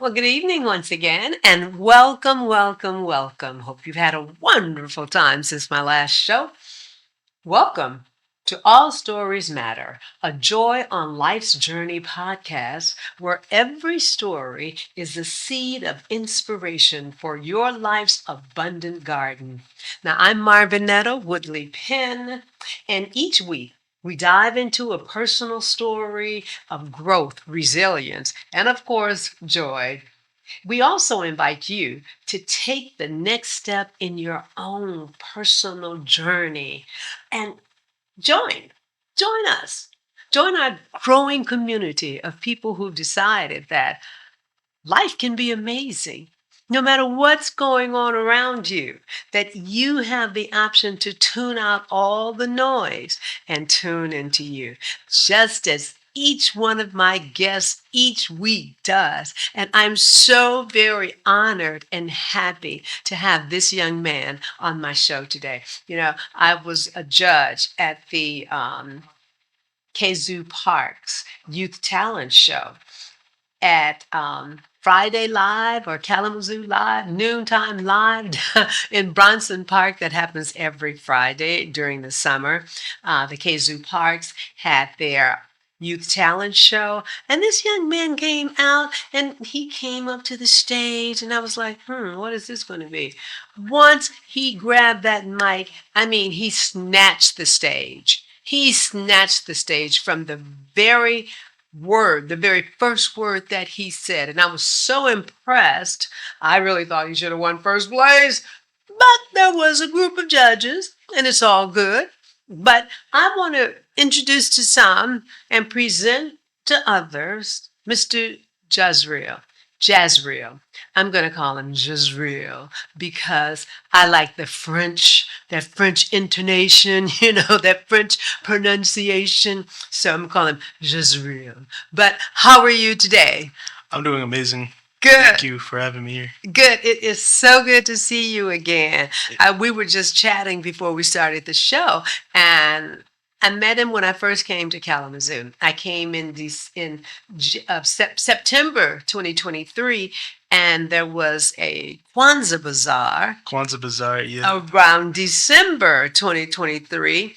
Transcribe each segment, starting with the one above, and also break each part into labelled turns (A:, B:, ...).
A: Well, good evening once again, and welcome, welcome, welcome. Hope you've had a wonderful time since my last show. Welcome to All Stories Matter, a Joy on Life's Journey podcast where every story is a seed of inspiration for your life's abundant garden. Now, I'm Marvinetta Woodley Penn, and each week we dive into a personal story of growth, resilience, and of course, joy. We also invite you to take the next step in your own personal journey and join. Join us. Join our growing community of people who've decided that life can be amazing. No matter what's going on around you, that you have the option to tune out all the noise and tune into you, just as each one of my guests each week does. And I'm so very honored and happy to have this young man on my show today. I was a judge at the Kazoo Parks Youth Talent Show at Friday Live or Kalamazoo Live, Noontime Live in Bronson Park. That happens every Friday during the summer. The Kazoo Parks had their youth talent show, and this young man came out and he came up to the stage, and I was like, what is this going to be? Once he grabbed that mic, he snatched the stage. He snatched the stage from the very first word that he said. And I was so impressed. I really thought he should have won first place. But there was a group of judges, and it's all good. But I want to introduce to some and present to others Mr. Jazreal. Jazreal. I'm going to call him Jazreal because I like that French intonation, that French pronunciation. So I'm calling him Jazreal. But how are you today?
B: I'm doing amazing.
A: Good.
B: Thank you for having me here.
A: Good. It is so good to see you again. We were just chatting before we started the show, and I met him when I first came to Kalamazoo. I came in September 2023, and there was a Kwanzaa Bazaar
B: Kwanzaa Bazaar, yeah.
A: around December 2023.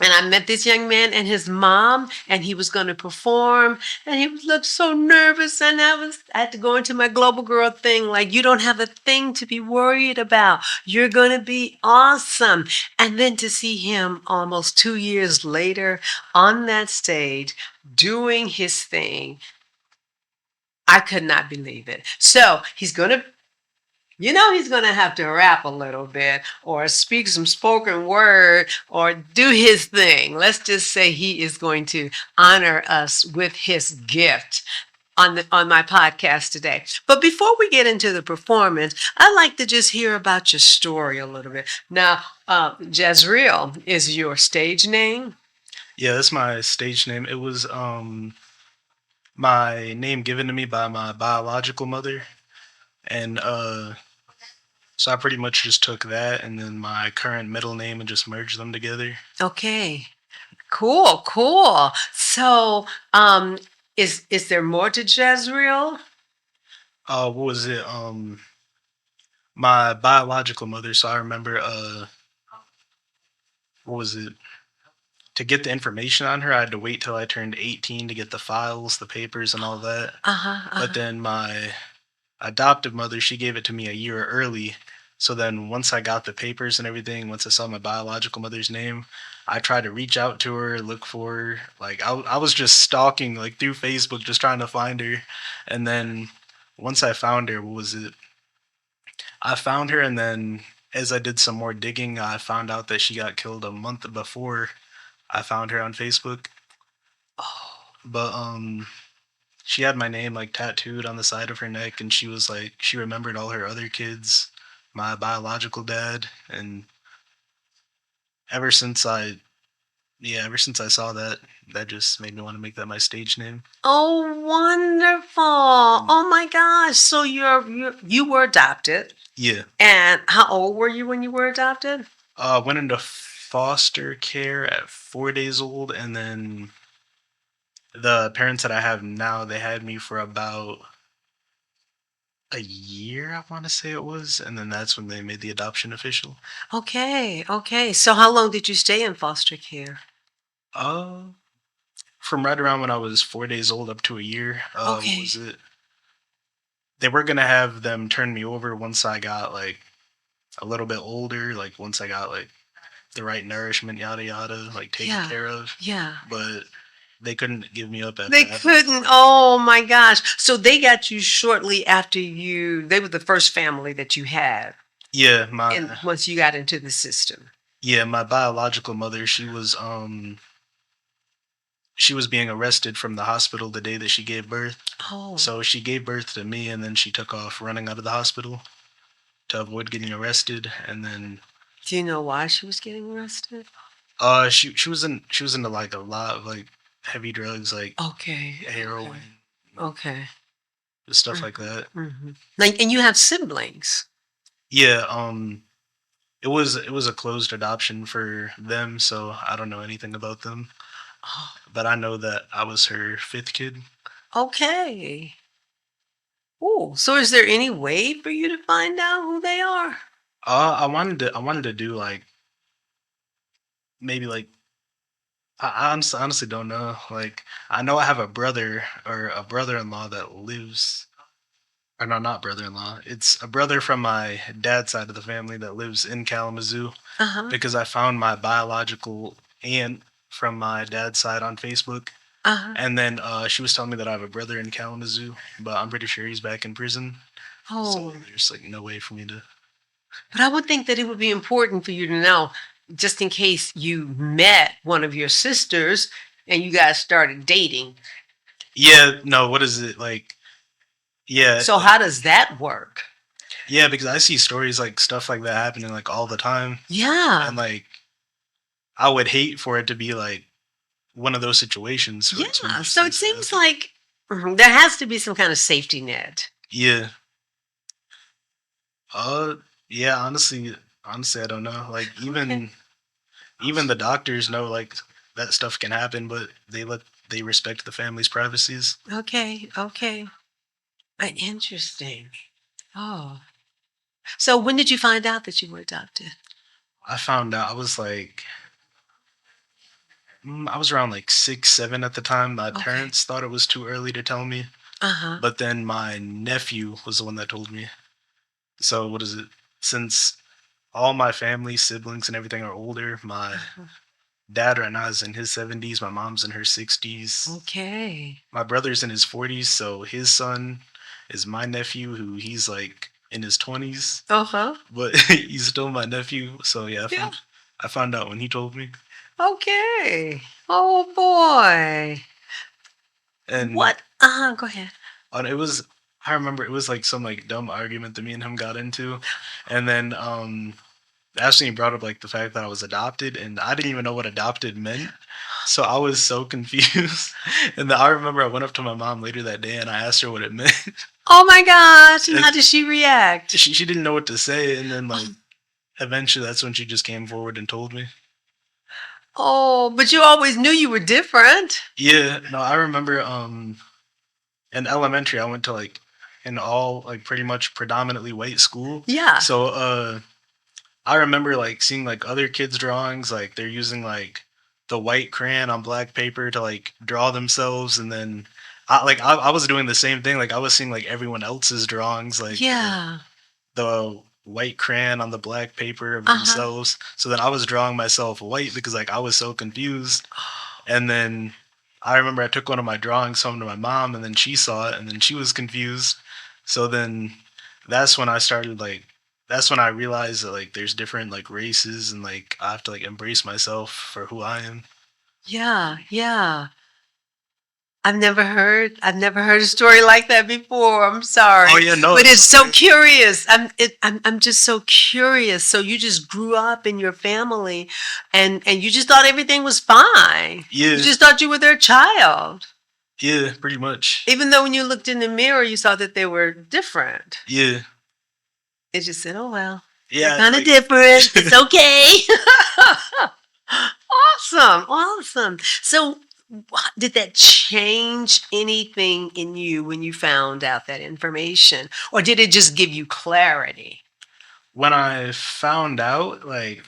A: And I met this young man and his mom, and he was going to perform, and he looked so nervous. And I had to go into my global girl thing, like, you don't have a thing to be worried about. You're going to be awesome. And then to see him almost 2 years later on that stage doing his thing, I could not believe it. So he's going to have to rap a little bit or speak some spoken word or do his thing. Let's just say he is going to honor us with his gift on my podcast today. But before we get into the performance, I'd like to just hear about your story a little bit. Now, Jazreal is your stage name.
B: Yeah, that's my stage name. It was my name given to me by my biological mother. And so I pretty much just took that and then my current middle name and just merged them together.
A: Okay. Cool, cool. So, is there more to Jezreel?
B: What was it? My biological mother, so I remember what was it? To get the information on her, I had to wait till I turned 18 to get the files, the papers, and all that.
A: Uh-huh,
B: But then my adoptive mother, she gave it to me a year early. So then once I got the papers and everything, once I saw my biological mother's name, I tried to reach out to her, look for her. Like I was just stalking like through Facebook, just trying to find her. And then once I found her, what was it? I found her, and then as I did some more digging, I found out that she got killed a month before I found her on Facebook.
A: Oh,
B: But she had my name like tattooed on the side of her neck, and she was like she remembered all her other kids, my biological dad, and ever since I ever since I saw that, that just made me want to make that my stage name.
A: oh, wonderful! Oh my gosh! So you were adopted,
B: Yeah.
A: and how old were you when you were adopted?
B: Went into foster care at 4 days old, and then the parents that I have now, they had me for about a year, I want to say it was, and then that's when they made the adoption official.
A: Okay, okay. So how long did you stay in foster care?
B: Uh, from right around when I was 4 days old up to a year. What
A: Okay.
B: was it? They were gonna have them turn me over once I got like a little bit older, like once I got like the right nourishment, yada yada, like taken
A: Yeah.
B: care of.
A: Yeah.
B: But they couldn't give me up at
A: They
B: that. And
A: couldn't. Oh my gosh. So they got you shortly after they were the first family that you had
B: yeah,
A: and once you got into the system.
B: my biological mother, she was being arrested from the hospital the day that she gave birth.
A: Oh,
B: So she gave birth to me, and then she took off running out of the hospital to avoid getting arrested. And then
A: do you know why she was getting arrested?
B: she was into like a lot of like heavy drugs, like
A: Okay.
B: heroin,
A: Okay.
B: stuff like that.
A: Mm-hmm. Like, and you have siblings.
B: Yeah, it was a closed adoption for them, so I don't know anything about them.
A: Oh,
B: But I know that I was her fifth kid.
A: okay. Oh, so is there any way for you to find out who they are?
B: I wanted to do like maybe like I honestly don't know. Like I know I have a brother or a brother-in-law that lives, or no, not brother-in-law. It's a brother from my dad's side of the family that lives in Kalamazoo
A: Uh-huh.
B: because I found my biological aunt from my dad's side on Facebook.
A: Uh-huh.
B: And then she was telling me that I have a brother in Kalamazoo, but I'm pretty sure he's back in prison. So
A: Oh,
B: there's like no way for me to.
A: but I would think that it would be important for you to know, just in case you met one of your sisters and you guys started dating.
B: Yeah, no. What is it like? Yeah,
A: So how does that work?
B: yeah. Because I see stories like stuff like that happening like all the time,
A: Yeah.
B: and like I would hate for it to be like one of those situations for like
A: Yeah.
B: something just
A: So
B: like
A: it seems
B: that.
A: like there has to be some kind of safety net.
B: Yeah. Uh. Yeah. Honestly, I don't know. Like
A: Okay.
B: even the doctors know like that stuff can happen, but they respect the family's privacies.
A: Okay. Okay. Interesting. Oh. So when did you find out that you were adopted?
B: I found out I was around like 6, 7 at the time. My
A: Okay.
B: parents thought it was too early to tell me,
A: Uh-huh.
B: but then my nephew was the one that told me. So what is it? Since all my family, siblings, and everything are older, my
A: Uh-huh.
B: dad right now is in his 70s. My mom's in her 60s.
A: Okay.
B: My brother's in his 40s. So his son is my nephew, who he's like in his 20s,
A: Uh-huh.
B: but he's still my nephew. So yeah,
A: Yeah.
B: I found out when he told me.
A: Okay. Oh boy.
B: And
A: What? Uh-huh. Go ahead.
B: it was, I remember it was like some like dumb argument that me and him got into, and then that's when he brought up like the fact that I was adopted, and I didn't even know what adopted meant. So I was so confused. And then I remember I went up to my mom later that day and I asked her what it meant.
A: Oh my gosh. And
B: And
A: how did she react?
B: she didn't know what to say. And then like eventually that's when she just came forward and told me.
A: Oh, but you always knew you were different.
B: Yeah, no, I remember in elementary I went to like an all like pretty much predominantly white school.
A: Yeah.
B: So I remember like seeing like other kids' drawings, like they're using like the white crayon on black paper to like draw themselves, and then I was doing the same thing. Like I was seeing like everyone else's drawings, like
A: Yeah.
B: the white crayon on the black paper of
A: Uh-huh.
B: themselves. So then I was drawing myself white because like I was so confused. And then I remember I took one of my drawings home to my mom, and then she saw it, and then she was confused. So then that's when I started like that's when I realized that like there's different like races, and like I have to like embrace myself for who I am.
A: Yeah. Yeah. I've never heard a story like that before. I'm
B: Oh
A: sorry.
B: yeah, no,
A: But
B: it's
A: it's so
B: okay.
A: curious. I'm just so curious. So you just grew up in your family and you just thought everything was fine. You
B: Yeah,
A: just thought you were their child.
B: yeah, pretty much.
A: Even though when you looked in the mirror you saw that they were different.
B: Yeah,
A: It just said, "Oh well. They're
B: yeah,
A: kind of
B: like
A: different. It's okay." Awesome. Awesome. So Did that change anything in you when you found out that information, or did it just give you clarity?
B: When I found out, like,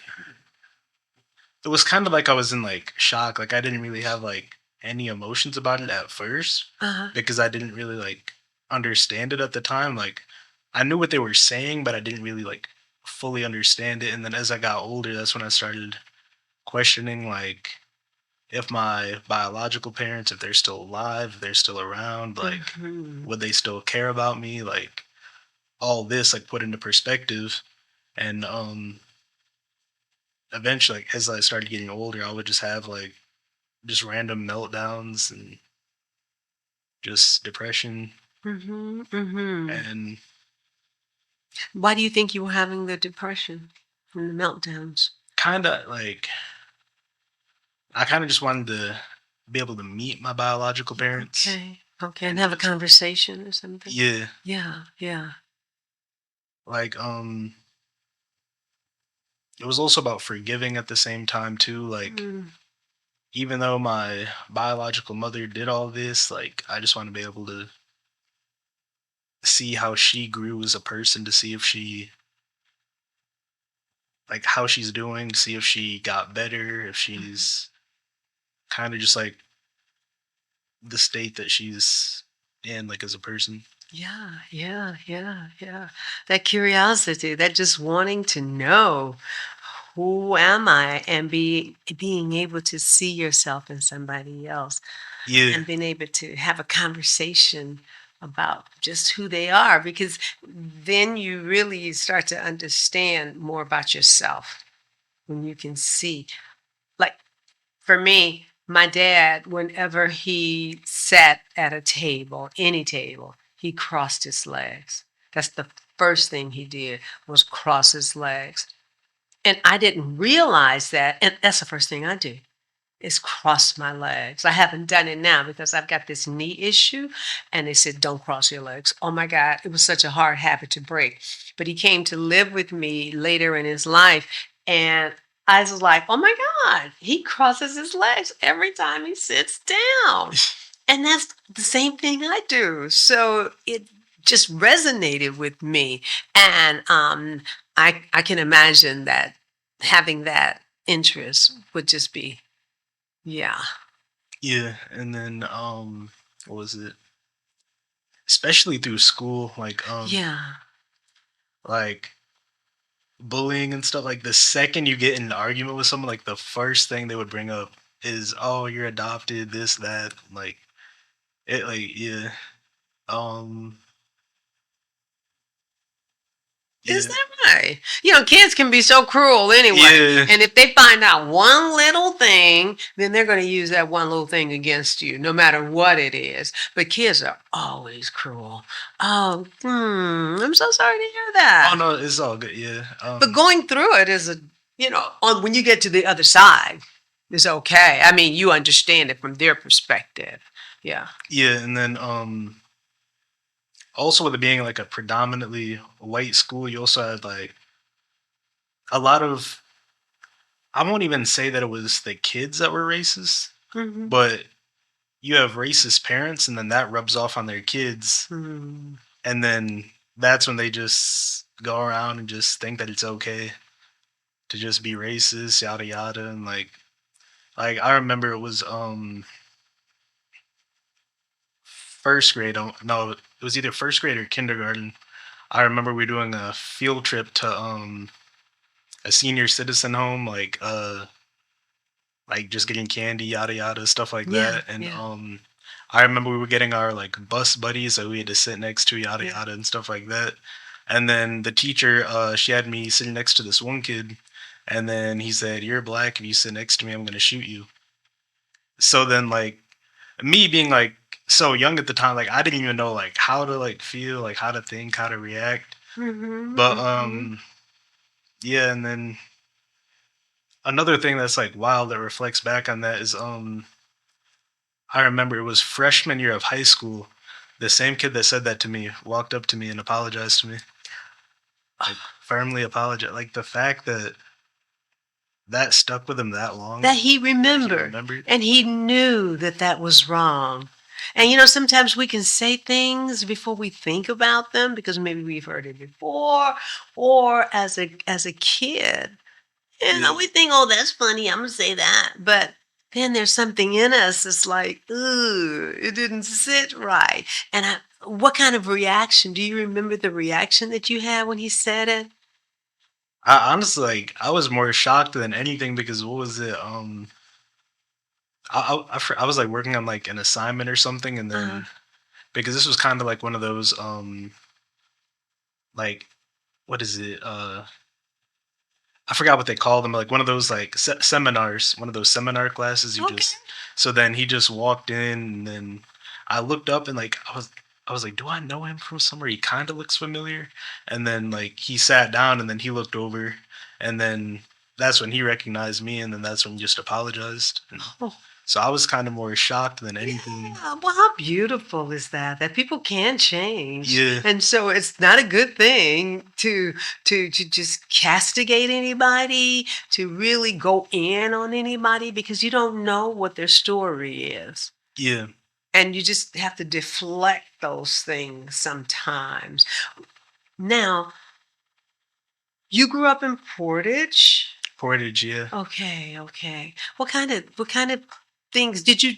B: it was kind of like I was in like shock. Like I didn't really have like any emotions about it at first
A: Uh-huh.
B: because I didn't really like understand it at the time. Like I knew what they were saying, but I didn't really like fully understand it. And then as I got older, that's when I started questioning like if my biological parents, if they're still alive, if they're still around, like
A: Mhm.
B: would they still care about me? Like all this like put into perspective. And eventually like, as I started getting older, I would just have like just random meltdowns and just depression.
A: Mhm. Mhm.
B: And
A: Why do you think you were having the depression and the meltdowns?
B: kind of like I kind of just wanted to be able to meet my biological parents
A: Okay. Okay, and
B: and
A: have a
B: just
A: conversation or something?
B: yeah,
A: Yeah, yeah.
B: like it was also about forgiving at the same time too. Like
A: Mm.
B: even though my biological mother did all this, like I just want to be able to see how she grew as a person, to see if she like how she's doing, see if she got better, if she's kind of just like the state that she's in, like as a person.
A: Yeah, yeah, yeah, yeah. That curiosity, that just wanting to know who am I, and being able to see yourself in somebody else,
B: Yeah,
A: and being able to have a conversation about just who they are, because then you really start to understand more about yourself when you can see. Like for me, my dad, whenever he sat at a table, any table, he crossed his legs. That's the first thing he did, was cross his legs. And I didn't realize that. And that's the first thing I do, is cross my legs. I haven't done it now because I've got this knee issue, and they said, don't cross your legs. Oh my God, it was such a hard habit to break. But he came to live with me later in his life, and I was like, oh my God, he crosses his legs every time he sits down. And that's the same thing I do. So it just resonated with me. And I can imagine that having that interest would just be, yeah.
B: yeah. And then what was it? Especially through school,
A: Yeah.
B: like bullying and stuff, like the second you get in an argument with someone, like the first thing they would bring up is, oh, you're adopted, this, that, like it like yeah. Um
A: Is
B: yeah.
A: that right? Kids can be so cruel anyway.
B: Yeah.
A: And if they find out one little thing, then they're going to use that one little thing against you, no matter what it is. But kids are always cruel. Oh, I'm so sorry to hear
B: Oh
A: that.
B: no, it's all good. Yeah.
A: But going through it is when you get to the other side, it's okay. I mean, you understand it from their perspective. Yeah.
B: Yeah, and then also with it being like a predominantly white school, you also had like a lot of, I won't even say that it was the kids that were racist,
A: Hmm.
B: but you have racist parents and then that rubs off on their kids,
A: Hmm.
B: and then that's when they just go around and just think that it's okay to just be racist, yada yada. And like I remember it was first grade, no, it was either first grade or kindergarten. I remember we were doing a field trip to a senior citizen home, like just getting candy, yada yada, stuff like
A: Yeah.
B: that. And
A: Yeah.
B: I remember we were getting our like bus buddies that we had to sit next to, yada
A: Yeah.
B: yada, and stuff like that. And then the teacher, she had me sitting next to this one kid, and then he said, "You're black. If you sit next to me, I'm gonna shoot you." So then, like me being like so young at the time, like I didn't even know like how to like feel, like how to think, how to react.
A: Hmm.
B: But
A: Hmm.
B: yeah, and then another thing that's like wild that reflects back on that is I remember it was freshman year of high school. The same kid that said that to me walked up to me and apologized to me. Like firmly apologized. Like the fact that that stuck with him that long
A: that he
B: that he
A: remembered
B: remembered.
A: and he knew that that was wrong. And sometimes we can say things before we think about them because maybe we've heard it before or as a kid.
B: Yeah,
A: We think, oh, that's funny. I'm gonna say that. But then there's something in us that's like, ooh, it didn't sit right. And what kind of reaction? Do you remember the reaction that you had when he said it?
B: I honestly I was more shocked than anything because what was it? I was like working on like an assignment or something, and
A: Uh-huh.
B: then because this was kind of like one of those like what is it? I forgot what they call them, like one of those like seminars, one of those seminar classes. You
A: Okay.
B: just so then he just walked in, and then I looked up and like I was like, do I know him from somewhere? He kind of looks familiar. And then like he sat down, and then he looked over, and then that's when he recognized me, and then that's when he just apologized. And
A: Oh,
B: so I was kind of more shocked than anything.
A: yeah. Well, how beautiful is that? That people can change,
B: Yeah,
A: and so it's not a good thing to just castigate anybody, to really go in on anybody because you don't know what their story is.
B: yeah.
A: And you just have to deflect those things sometimes. Now, you grew up in Portage.
B: Portage, yeah.
A: Okay, okay. What kind of things did you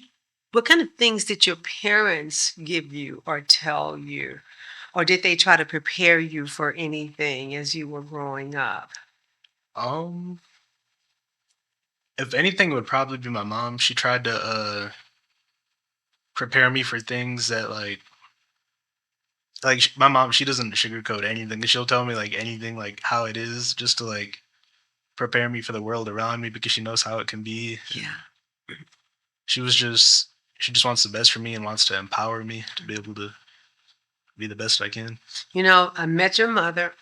A: what kind of things did your parents give you or tell you? Or did they try to prepare you for anything as you were growing up?
B: Um, if anything, it would probably be my mom. She tried to prepare me for things that my mom, she doesn't sugarcoat anything. She'll tell me like anything like how it is just to like prepare me for the world around me because she knows how it can be. And
A: Yeah.
B: she was she just wants the best for me and wants to empower me to be able to be the best I can.
A: I met your mother.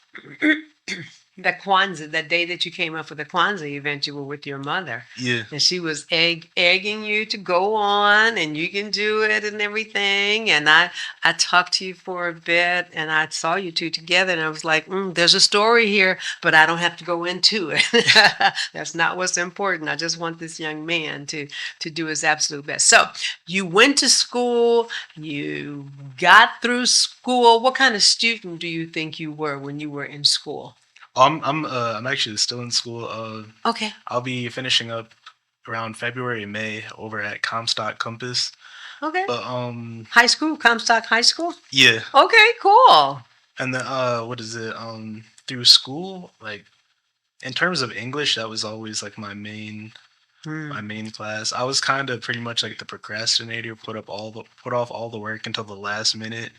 A: That Kwanzaa, that day that you came up for the Kwanzaa event, you were with your mother.
B: Yeah.
A: And she was egging you to go on and you can do it and everything. And I talked to you for a bit and I saw you two together and I was like, there's a story here, but I don't have to go into it. That's not what's important. I just want this young man to do his absolute best. So you went to school, you got through school. What kind of student do you think you were when you were in school?
B: I'm actually still in school.
A: Okay.
B: I'll be finishing up around February, May over at Comstock Compass.
A: Okay.
B: But
A: High school, Comstock High School?
B: yeah.
A: Okay, cool.
B: And then what is it? Through school, like in terms of English, that was always like my
A: Hmm.
B: main class. I was kind of pretty much like the procrastinator, put off all the work until the last minute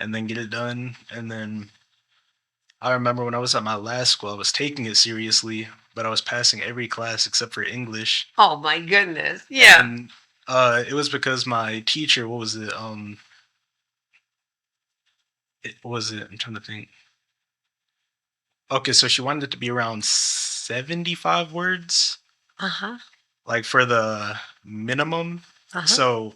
B: and then get it done. And then I remember when I was at my last school, I was taking it seriously, but I was passing every class except for English.
A: Oh my goodness. Yeah.
B: And it was because my teacher, what was it? What was it? I'm trying to think. Okay, so she wanted it to be around 75 words,
A: Uh-huh.
B: like for the minimum.
A: Uh-huh.
B: So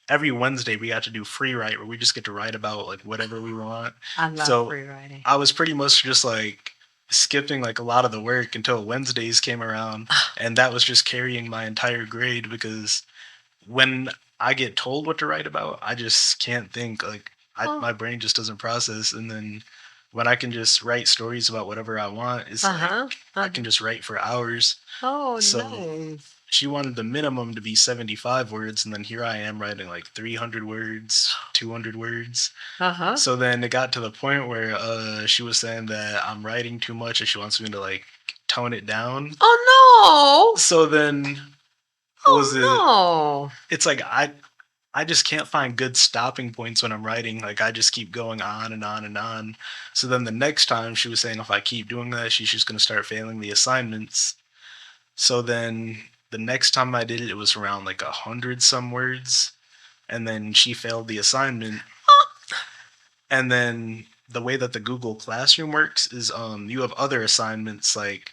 B: every Wednesday we got to do free write where we just get to write about like whatever we want.
A: I love
B: So
A: free writing.
B: I was pretty much just like skipping like a lot of the work until Wednesdays came around, and that was just carrying my entire grade because when I get told what to write about, I just can't think. Like
A: Oh,
B: my brain just doesn't process, and then when I can just write stories about whatever I want, it's like
A: uh-huh.
B: I
A: Uh-huh.
B: can just write for hours.
A: Oh,
B: So
A: nice.
B: she wanted the minimum to be 75 words, and then here I am writing like 300 words, 200 words.
A: Uh-huh.
B: So then it got to the point where she was saying that I'm writing too much and she wants me to like tone it down.
A: Oh no.
B: So then what was it?
A: Oh
B: It's like I just can't find good stopping points when I'm writing. Like I just keep going on and on and on. So then the next time she was saying if I keep doing that, she's just gonna start failing the assignments. So then the next time I did it, it was around like 100 some words, and then she failed the assignment.
A: no.
B: And then the way that the Google Classroom works is you have other assignments like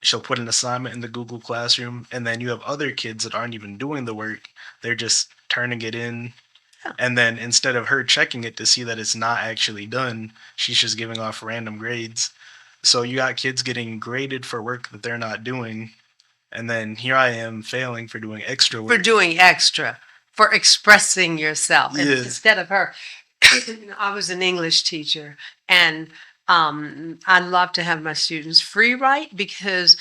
B: she'll put an assignment in the Google Classroom and then you have other kids that aren't even doing the work. They're just turning it in.
A: Yeah.
B: And then instead of her checking it to see that it's not actually done, she's just giving off random grades. So you got kids getting graded for work that they're not doing. And then here I am failing for doing extra
A: For
B: work.
A: doing extra, for expressing yourself. And
B: Yeah.
A: instead of her, I was an English teacher, and I love to have my students free write because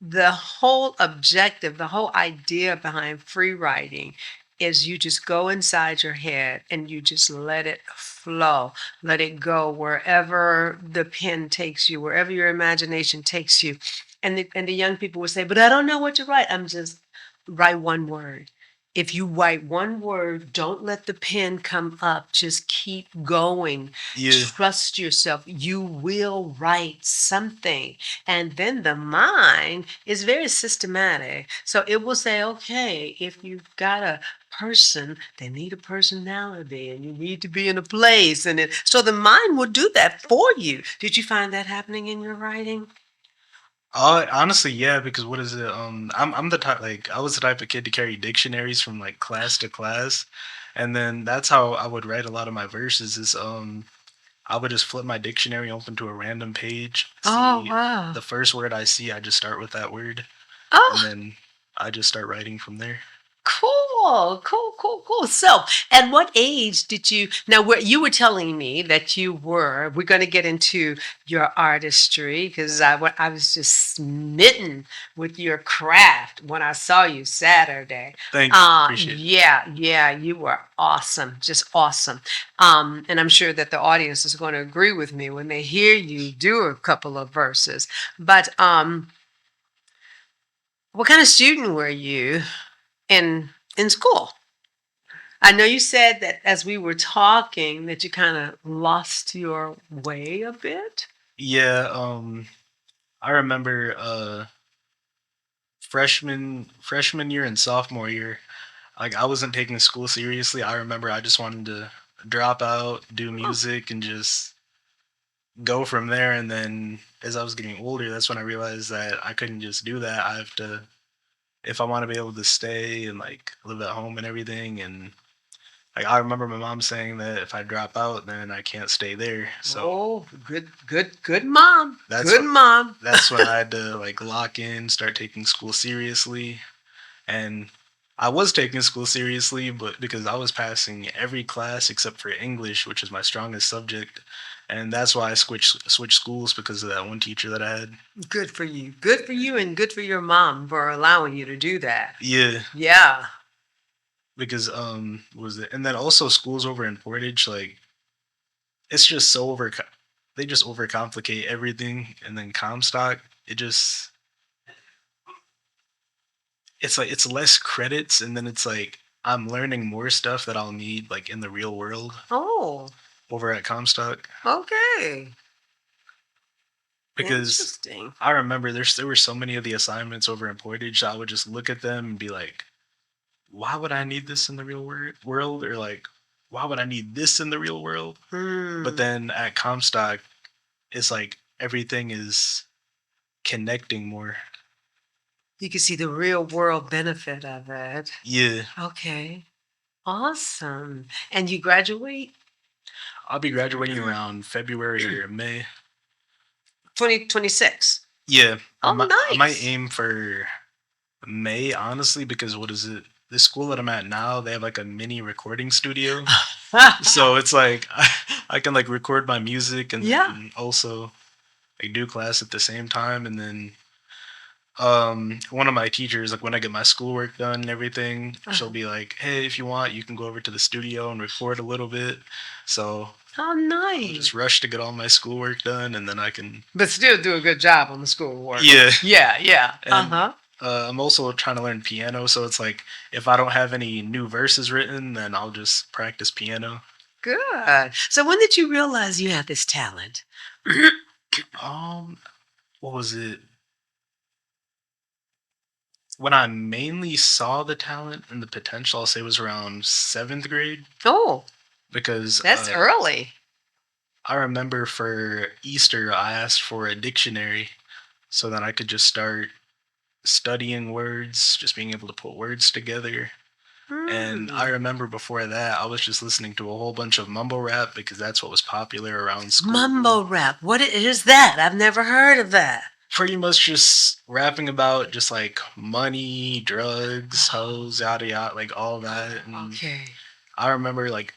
A: the whole objective, the whole idea behind free writing is you just go inside your head and you just let it flow, let it go wherever the pen takes you, wherever your imagination takes you. And the young people would say, "But I don't know what to write." I'm just write one word. If you write one word, don't let the pen come up. Just keep going.
B: Yeah.
A: Trust yourself. You will write something. And then the mind is very systematic. So it will say, okay, if you've got a person, they need a personality and you need to be in a place. So the mind will do that for you. Did you find that happening in your writing?
B: Honestly, yeah, because what is it? I'm the type, like, I was the type of kid to carry dictionaries from like class to class, and then that's how I would write a lot of my verses. Is I would just flip my dictionary open to a random page,
A: Oh,
B: see
A: wow.
B: the first word I see, I just start with that word, and
A: Oh,
B: then I just start writing from there.
A: cool, cool, cool, cool. So, at what age did you? Now, where you were telling me that you were, we're going to get into your artistry because I was just smitten with your craft when I saw you Saturday.
B: Thank you, appreciate it.
A: Yeah, yeah, you were awesome, just awesome. And I'm sure that the audience is going to agree with me when they hear you do a couple of verses. But what kind of student were you in school? I know you said that as we were talking that you kind of lost your way a bit.
B: Yeah, I remember freshman year and sophomore year, like I wasn't taking school seriously. I remember I just wanted to drop out, do
A: Oh,
B: music, and just go from there. And then as I was getting older, that's when I realized that I couldn't just do that. I have to, if I want to be able to stay and like live at home and everything. And like I remember my mom saying that if I drop out, then I can't stay there. So
A: oh, good, good, good mom.
B: that's
A: Good
B: what
A: mom.
B: that's when I had to like lock in, start taking school seriously. And I was taking school seriously, but because I was passing every class except for English, which is my strongest subject, and that's why I switched schools because of that one teacher that I had.
A: Good for you. Good for you and good for your mom for allowing you to do that.
B: Yeah,
A: Yeah.
B: because what was it? And then also schools over in Portage, like it's just so they just overcomplicate everything, and then Comstock, it just it's like it's less credits, and then it's like I'm learning more stuff that I'll need like in the real world
A: Oh,
B: over at Comstock.
A: okay.
B: Because
A: Interesting.
B: I remember there were so many of the assignments over in Portage. I would just look at them and be like, "Why would I need this in the world?" Or like, "Why would I need this in the real world?" But
A: Hmm.
B: then at Comstock, it's like everything is connecting more.
A: You can see the real world benefit of it.
B: Yeah,
A: Okay. Awesome. And you graduate
B: I'll be graduating around February or May.
A: 2026.
B: Yeah,
A: Oh,
B: I might
A: nice.
B: aim for May, honestly, because what is it? The school that I'm at now, they have like a mini recording studio. So it's like I can like record my music and
A: Yeah.
B: then also like do class at the same time. And then one of my teachers, like when I get my schoolwork done and everything, she'll
A: Uh-huh.
B: be like, "Hey, if you want, you can go over to the studio and record a little bit." So
A: Oh,
B: I'll
A: nice.
B: just rush to get all my schoolwork done, and then I can.
A: But still do a good job on the schoolwork.
B: Yeah.
A: Yeah, yeah.
B: And
A: Uh-huh.
B: I'm also trying to learn piano, so it's like if I don't have any new verses written, then I'll just practice piano.
A: Good. So when did you realize you had this talent?
B: Um, what was it? When I mainly saw the talent and the potential, I'll say was around seventh grade
A: Oh,
B: because
A: that's early.
B: I remember for Easter I asked for a dictionary so that I could just start studying words, just being able to put words together. And I
A: Hmm.
B: remember before that, I was just listening to a whole bunch of mumble rap because that's what was popular around school.
A: Mumbo rap. What is that? I've never heard of that.
B: Pretty much just rapping about just like money, drugs,
A: Oh,
B: hoes, yada yada, like all that. And
A: okay.
B: I remember like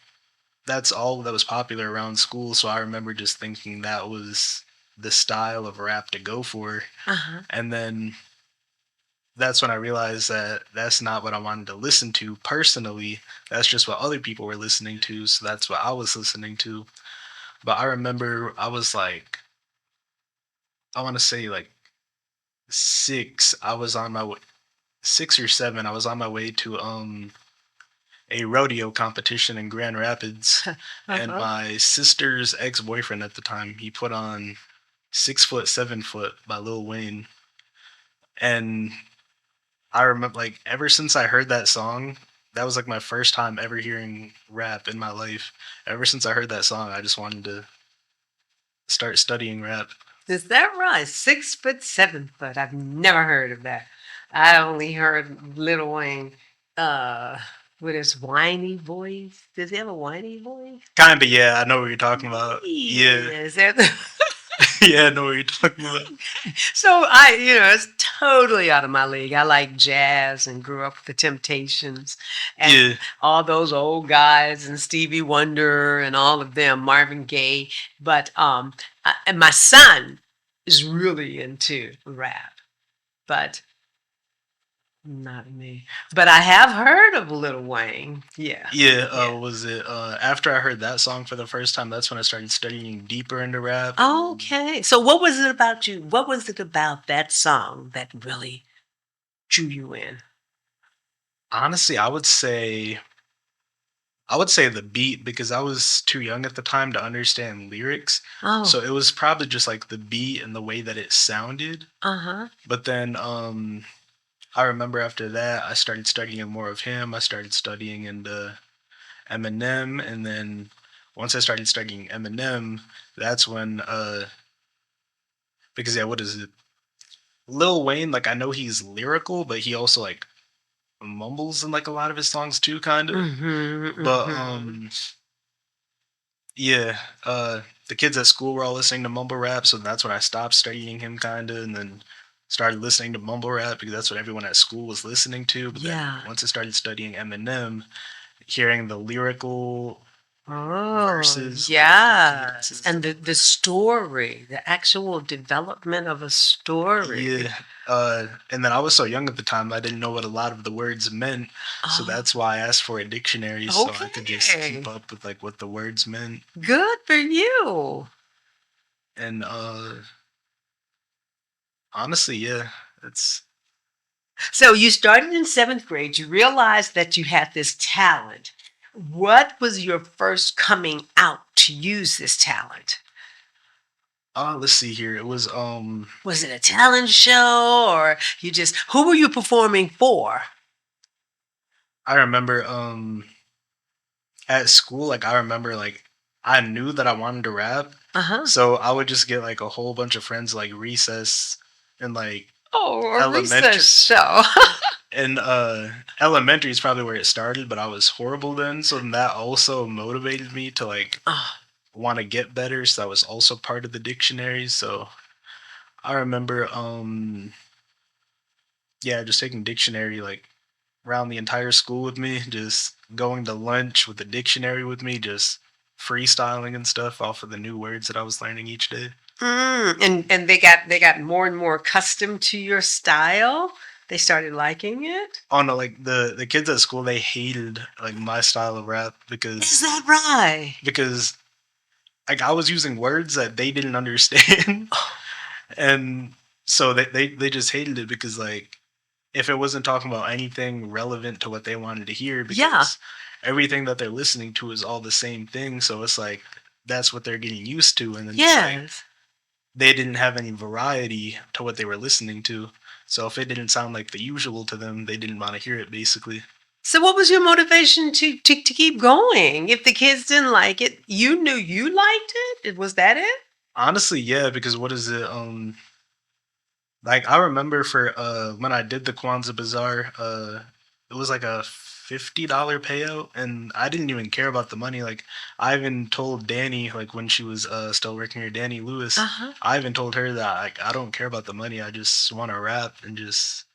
B: that's all that was popular around school. So I remember just thinking that was the style of rap to go for.
A: Uh-huh.
B: And then that's when I realized that that's not what I wanted to listen to personally. That's just what other people were listening to. So that's what I was listening to. But I remember I was like, I want to say like six. I was on my way, 6 or 7. I was on my way to a rodeo competition in Grand Rapids, and
A: Uh-huh.
B: my sister's ex boyfriend at the time he put on 6 foot 7 foot by Lil Wayne, and I remember like ever since I heard that song, that was like my first time ever hearing rap in my life. Ever since I heard that song, I just wanted to start studying rap.
A: Is that right? 6 foot, 7 foot. I've never heard of that. I only heard Little Wayne uh with his whiny voice. Does he have a whiny voice?
B: Kinda, yeah, I know what you're talking about. Yeah,
A: Yeah, is that the
B: yeah, I know what you're talking about.
A: so it's totally out of my league. I like jazz and grew up with the Temptations and
B: Yeah,
A: all those old guys and Stevie Wonder and all of them, Marvin Gaye. But and my son is really into rap, but not me. But I have heard of Little Wayne. Yeah,
B: yeah.
A: yeah.
B: Was it after I heard that song for the first time? That's when I started studying deeper into rap.
A: Okay. So what was it about you? What was it about that song that really drew you in?
B: Honestly, I would say the beat because I was too young at the time to understand lyrics.
A: Oh,
B: So it was probably just like the beat and the way that it sounded.
A: uh-huh.
B: But then I remember after that I started studying more of him. I started studying into Eminem, and then once I started studying Eminem, that's when because yeah, what is it? Lil Wayne, like I know he's lyrical, but he also like mumbles in like a lot of his songs too, kind of.
A: Mhm,
B: But
A: mhm.
B: yeah, the kids at school were all listening to mumble rap, so that's when I stopped studying him, kind of, and then started listening to mumble rap because that's what everyone at school was listening to. But then
A: Yeah.
B: once I started studying Eminem, hearing the lyrical
A: Oh,
B: verses, lyrical
A: yes.
B: cadences,
A: And the story, the actual development of a story.
B: yeah. And then I was so young at the time, I didn't know what a lot of the words meant, so
A: Oh,
B: that's why I asked for a dictionary so I could just keep
A: okay.
B: up with like what the words meant.
A: Good for you.
B: And honestly, yeah, it's
A: So you started in seventh grade. You realized that you had this talent. What was your first coming out to use this talent?
B: let's see here. It was
A: Was it a talent show or who were you performing for?
B: I remember at school, like I remember like I knew that I wanted to rap,
A: Uh-huh.
B: so I would just get like a whole bunch of friends like recess and like
A: Oh, a
B: elementary
A: recess show.
B: and elementary is probably where it started, but I was horrible then, so then that also motivated me to like
A: Oh,
B: want to get better. So that was also part of the dictionary. So I remember yeah, just taking dictionary like around the entire school with me, just going to lunch with the dictionary with me, just freestyling and stuff off of the new words that I was learning each day.
A: and they got more and more accustomed to your style. They started liking it.
B: Oh no, like the kids at school they hated like my style of rap
A: Is that right?
B: because like I was using words that they didn't understand. And so they just hated it because like if it wasn't talking about anything relevant to what they wanted to hear,
A: Yeah.
B: because everything that they're listening to is all the same thing, so it's like that's what they're getting used to, and then it's like
A: Yes.
B: they didn't have any variety to what they were listening to. So if it didn't sound like the usual to them, they didn't want to hear it basically.
A: So what was your motivation to keep going? If the kids didn't like it, you knew you liked it. Was that it?
B: Honestly, yeah, because what is it? Like I remember for when I did the Kwanzaa Bazaar, it was like a $50 payout, and I didn't even care about the money. Like, I even told Danny, like when she was still working here, Danny Lewis.
A: Uh-huh.
B: I even told her that like I don't care about the money. I just want to rap and just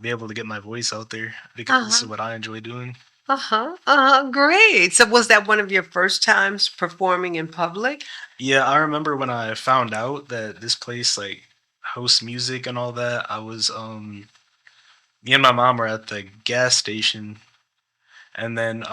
B: be able to get my voice out there because this is
A: Uh-huh.
B: what I enjoy doing.
A: Uh-huh. Uh-huh. Great. So was that one of your first times performing in public?
B: Yeah, I remember when I found out that this place like hosts music and all that. I was me and my mom were at the gas station, and then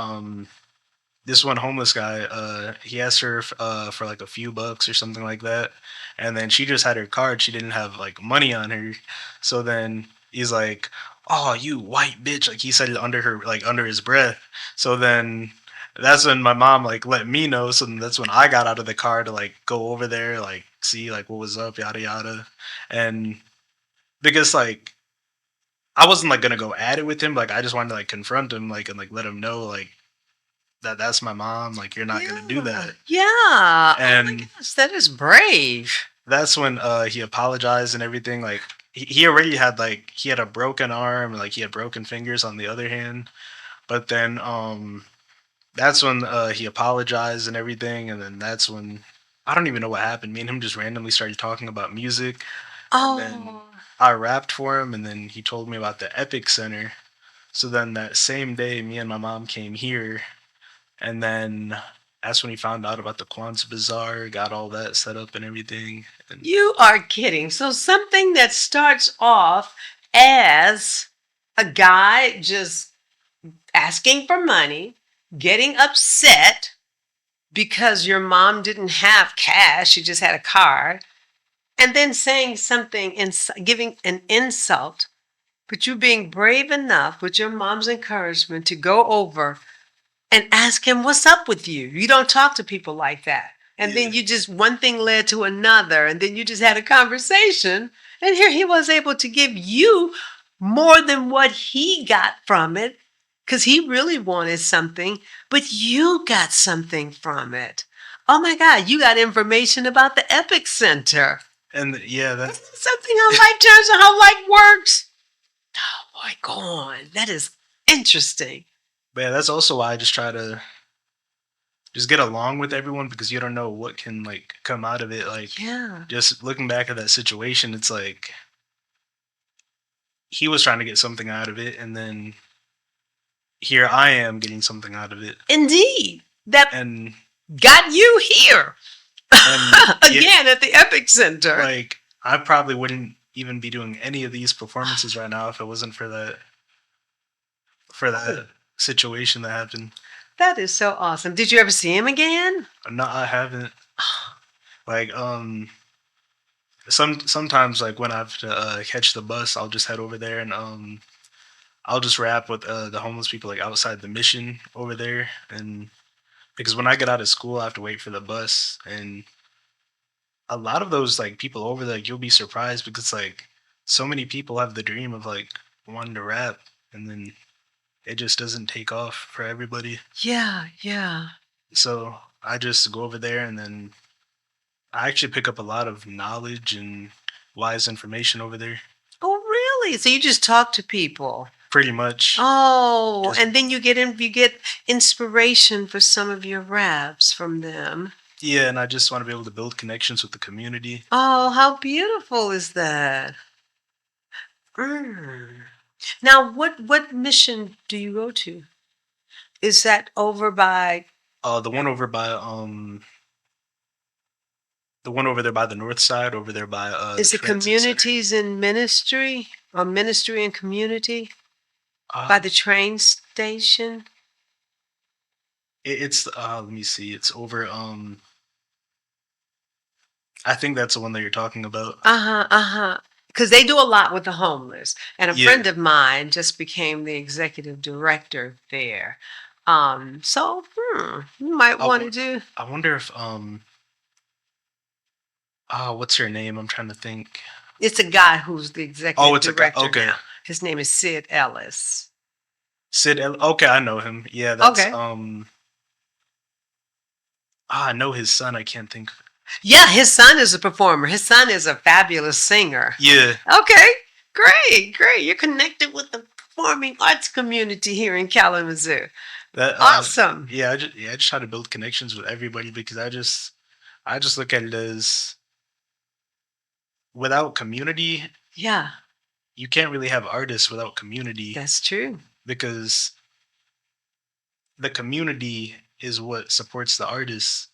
B: this one homeless guy, he asked her for like a few bucks or something like that, and then she just had her card. She didn't have like money on her, so then he's like, "Oh, you white bitch!" Like he said it under her, like under his breath. So then that's when my mom like let me know. So then that's when I got out of the car to like go over there, like see like what was up, yada yada, and because like I wasn't like gonna go at it with him, like I just wanted to like confront him, like and like let him know like that's my mom, like you're not gonna do
A: Yeah.
B: that.
A: Yeah. Oh my
B: And
A: gosh, that is brave.
B: that's when he apologized and everything. Like he already had like he had a broken arm, like he had broken fingers on the other hand. But then that's when he apologized and everything, and then that's when I don't even know what happened. Me and him just randomly started talking about music, and then
A: Oh.
B: I rapped for him, and then he told me about the Epic Center. So then that same day, me and my mom came here, and then that's when he found out about the Kwanzaa Bazaar, got all that set up and everything. And
A: You are kidding. So something that starts off as a guy just asking for money, getting upset because your mom didn't have cash, she just had a card, and then saying something and giving an insult, but you being brave enough with your mom's encouragement to go over and ask him, what's up with you? You don't talk to people like that. And
B: yeah,
A: then you just, one thing led to another, and then you just had a conversation. And here he was able to give you more than what he got from it because he really wanted something, but you got something from it. Oh my God, you got information about the Epic Center.
B: and yeah, that
A: Something how life turns and how life works. Oh boy, go on. That is interesting.
B: but yeah, that's also why I just try to just get along with everyone because you don't know what can like come out of it. Like
A: Yeah.
B: just looking back at that situation, it's like he was trying to get something out of it, and then here I am getting something out of it,
A: Indeed. That
B: and
A: got you here
B: yeah,
A: again at the Epic Center.
B: like I probably wouldn't even be doing any of these performances right now if it wasn't for that situation that happened.
A: That is so awesome. Did you ever see him again?
B: No, I haven't. Like sometimes like when I have to catch the bus, I'll just head over there and I'll just rap with the homeless people like outside the mission over there, and because when I get out of school, I have to wait for the bus, and a lot of those like people over there, like, you'll be surprised because like so many people have the dream of like wanting to rap, and then it just doesn't take off for everybody.
A: Yeah, yeah.
B: So I just go over there, and then I actually pick up a lot of knowledge and wise information over there.
A: Oh, really? So you just talk to people.
B: Pretty much.
A: Oh,
B: Just
A: and then you get inspiration for some of your raps from them.
B: yeah, and I just want to be able to build connections with the community.
A: Oh, how beautiful is that? Mm. Now, what mission do you go to? Is that over by?
B: The one over by the one over there by the north side, over there by the
A: Is it
B: transit center.
A: communities in ministry or ministry and community by
B: Uh,
A: the train station?
B: it's let me see. It's over I think that's the one that you're talking about.
A: Uh huh. Uh huh. Because they do a lot with the homeless, and a
B: Yeah.
A: friend of mine just became the executive director there. So you might
B: I,
A: want to
B: w-
A: do.
B: I wonder if what's her name? I'm trying to think.
A: It's a guy who's the
B: Oh,
A: executive
B: it's a guy.
A: director
B: Okay.
A: now. His name is Sid Ellis.
B: Okay, I know him. Yeah, that's
A: Okay.
B: I know his son. I can't think.
A: Yeah, his son is a performer. His son is a fabulous singer.
B: Yeah.
A: Okay, great, great. You're connected with the performing arts community here in Kalamazoo.
B: That
A: Awesome.
B: I just try to build connections with everybody because I just look at it as without community,
A: Yeah,
B: you can't really have artists without community
A: that's true.
B: because the community is what supports the artists,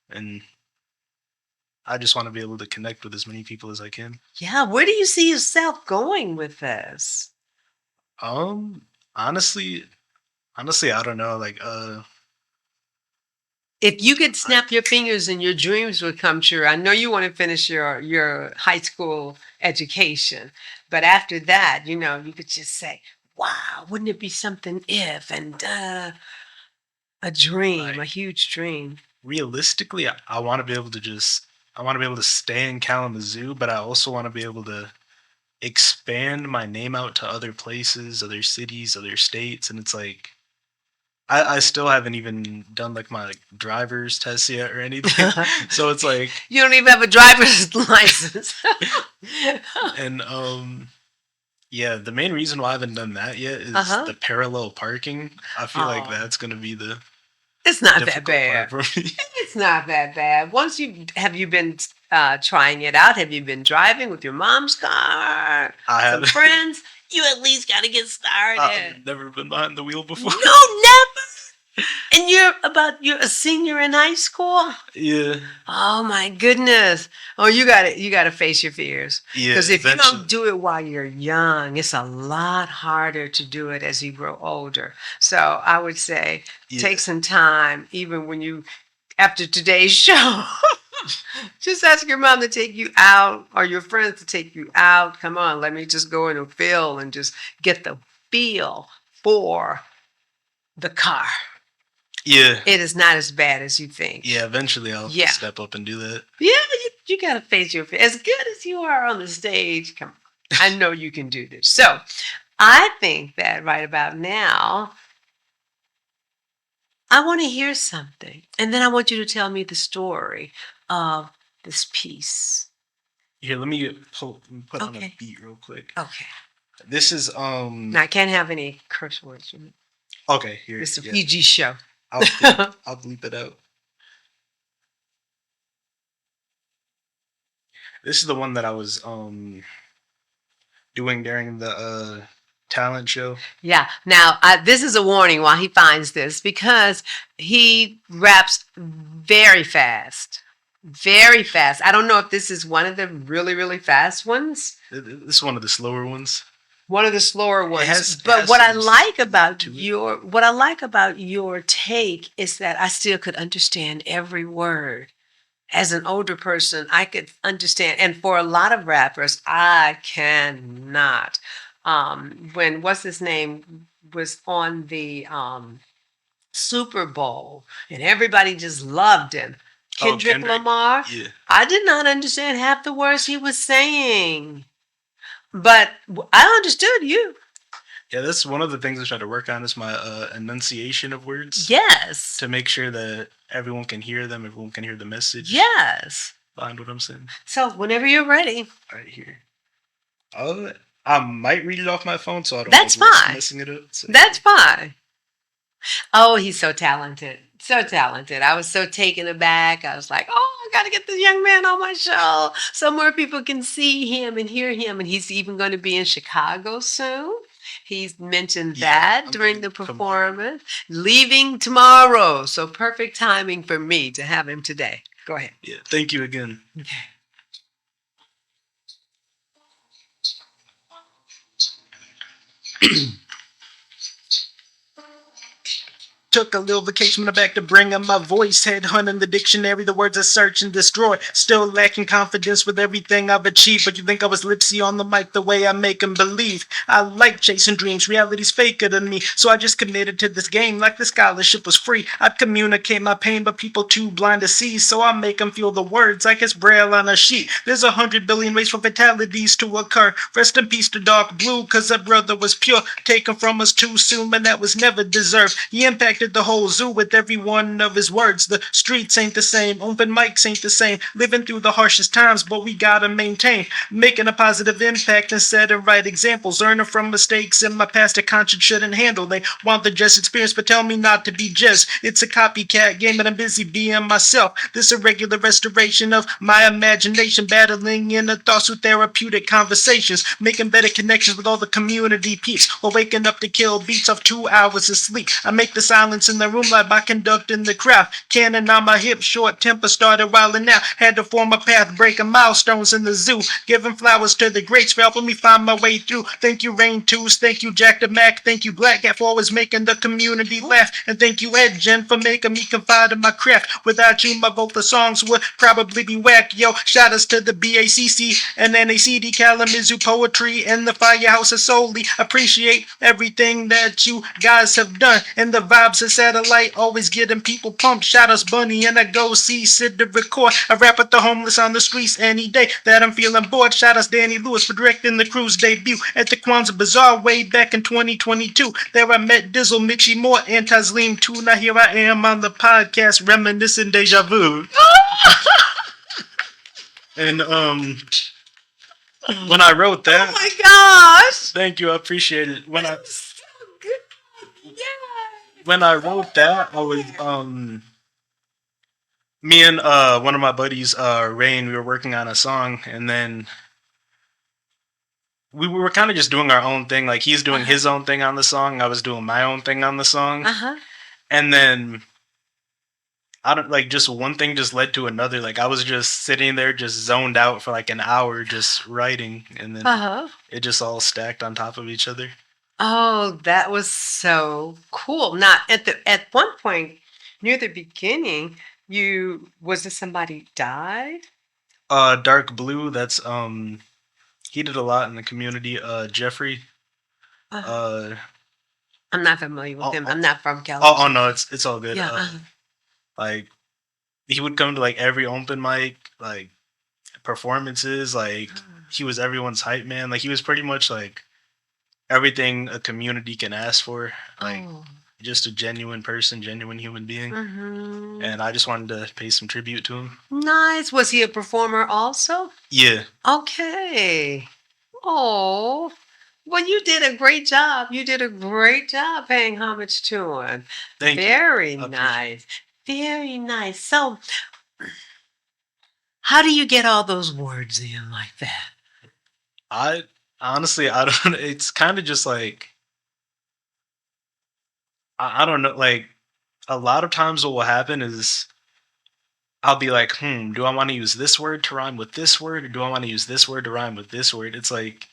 B: and I just want to be able to connect with as many people as I can.
A: Yeah, where do you see yourself going with this?
B: Um, honestly, honestly, I don't know.
A: If you could
B: I,
A: snap your fingers and your dreams would come true, I know you want to finish your high school education, but after that, you could just say, "Wow, wouldn't it be something if?" And a dream, a
B: like
A: huge dream.
B: realistically, I want to be able to I want to be able to stay in Kalamazoo, but I also want to be able to expand my name out to other places, other cities, other states, and it's like I still haven't even done like my driver's test yet or anything. So it's like
A: You don't even have a driver's license.
B: and yeah, the main reason why I haven't done that yet is
A: Uh-huh.
B: the parallel parking. I feel like
A: Oh,
B: that's gonna be the
A: it's not that
B: difficult part
A: bad.
B: for me.
A: It's not that bad. Once you been trying it out? Have you been driving with your mom's car?
B: I
A: Some
B: have
A: friends? You at least got to get started.
B: I've never been behind the wheel before.
A: No, never. And you're a senior in high school?
B: Yeah,
A: Oh my goodness. Oh, you got to face your fears.
B: yeah.
A: Because if you
B: Eventually,
A: don't do it while you're young, it's a lot harder to do it as you grow older. So I would say
B: yeah,
A: take some time, even when after today's show. Just ask your mom to take you out or your friends to take you out. Come on, let me just go in a feel and just get the feel for the car.
B: yeah,
A: It is not as bad as you think.
B: yeah. Eventually, I'll
A: Yeah.
B: step up and do that.
A: Yeah, you got to face your fear. As good as you are on the stage, come on. I know you can do this. So I think that right about now, I want to hear something. And then I want you to tell me the story of this piece.
B: Here, let me put on a
A: Okay.
B: beat real quick.
A: Okay.
B: This is
A: Now, I can't have any curse words.
B: okay. Here,
A: It's a
B: yeah.
A: PG show.
B: I'll bleep it out. This is the one that I was doing during the talent show.
A: Yeah. Now, this is a warning while he finds this because he raps very fast. Very fast. I don't know if this is one of the really, really fast ones.
B: This is one of the slower ones.
A: One of the slower ones.
B: has
A: But what I
B: some
A: like about
B: to it.
A: your take is that I still could understand every word. As an older person, I could understand, and for a lot of rappers, I cannot. When what's his name was on the Super Bowl, and everybody just loved him.
B: Oh,
A: Kendrick
B: Kendrick.
A: Lamar.
B: Yeah.
A: I did not understand half the words he was saying, but I understood you.
B: Yeah, that's one of the things I try to work on is my enunciation of words
A: Yes.
B: to make sure that everyone can hear them, everyone can hear the message
A: Yes.
B: behind what I'm saying.
A: So whenever you're ready.
B: Right here. Oh, I might read it off my phone, so I don't
A: That's
B: risk
A: fine.
B: messing it up. So,
A: That's fine. Oh, he's so talented. So talented. I was so taken aback. I was like, oh, I got to get this young man on my show so more people can see him and hear him. And he's even going to be in Chicago soon. He's mentioned that
B: I'm
A: during the
B: leaving
A: performance. Leaving tomorrow. So perfect timing for me to have him today. Go ahead.
B: Yeah, thank you again.
A: Okay.
B: Took a little vacation when I'm back to bring up my voice. Head hunting the dictionary, the words I search and destroy. Still lacking confidence with everything I've achieved. But you think I was lipsy on the mic the way I make them believe. I like chasing dreams, reality's faker than me. So I just committed to this game like the scholarship was free. I'd communicate my pain, but people too blind to see. So I make them feel the words like it's braille on a sheet. There's 100 billion ways for fatalities to occur. Rest in peace to Dark Blue, cause our brother was pure. Taken from us too soon, but that was never deserved. He impacted infected the whole zoo with every one of his words. The streets ain't the same, open mics ain't the same. Living through the harshest times, but we gotta maintain. Making a positive impact and setting right examples. Learning from mistakes in my past that conscience shouldn't handle. They want the just experience, but tell me not to be just. It's a copycat game and I'm busy being myself. This irregular restoration of my imagination. Battling inner thoughts with therapeutic conversations. Making better connections with all the community peeps. While waking up to kill beats of 2 hours of sleep. I make the silence in the room like by conducting the craft. Cannon on my hip, short temper started wilding out. Had to form a path, breaking milestones in the zoo. Giving flowers to the greats for helping me find my way through. Thank you, Rain Twos. Thank you, Jack the Mac. Thank you, Black Cat, for always making the community laugh. And thank you, Ed Jen, for making me confide in my craft. Without you, my vocal songs would probably be whack. Yo, shout outs to the BACC and NACD, Kalamazoo Poetry, and the Firehouse of Solely. Appreciate everything that you guys have done. And the vibes of Satellite always getting people pumped. Shout outs Bunny and I go see Sid to record. I rap with the homeless on the streets any day that I'm feeling bored. Shout outs Danny Lewis for directing the Cruz debut at the Kwanzaa Bazaar way back in 2022. There I met Dizzle, Mitchie Moore, and Taslim too. Now here I am on the podcast reminiscing deja vu. And when I wrote that,
A: Oh my gosh!
B: thank you, I appreciate it.
A: So good. Yeah.
B: When I wrote that, I was me and one of my buddies, Rain, we were working on a song, and then we were kind of just doing our own thing. Like he's doing his own thing on the song, I was doing my own thing on the song, and then I don't like just one thing just led to another. Like I was just sitting there, just zoned out for like an hour, just writing, and then it just all stacked on top of each other.
A: Oh, that was so cool. Now, at one point near the beginning, was it somebody died?
B: Dark Blue. That's he did a lot in the community. Jeffrey.
A: Uh, I'm not familiar with him. I'm not from
B: Oh
A: Kalamazoo.
B: no, it's all good.
A: Yeah.
B: Like he would come to like every open mic, like performances. Like he was everyone's hype man. Like he was pretty much like everything a community can ask for. Like just a genuine person, genuine human being. And I just wanted to pay some tribute to him.
A: Nice. Was he a performer also?
B: Yeah.
A: Okay. Oh. Well, you did a great job. You did a great job paying homage to him.
B: Thank you.
A: Very nice. Very nice. So, how do you get all those words in like that?
B: I honestly, I don't. It's kind of just like I don't know. Like a lot of times, what will happen is I'll be like, do I want to use this word to rhyme with this word, or do I want to use this word to rhyme with this word? It's like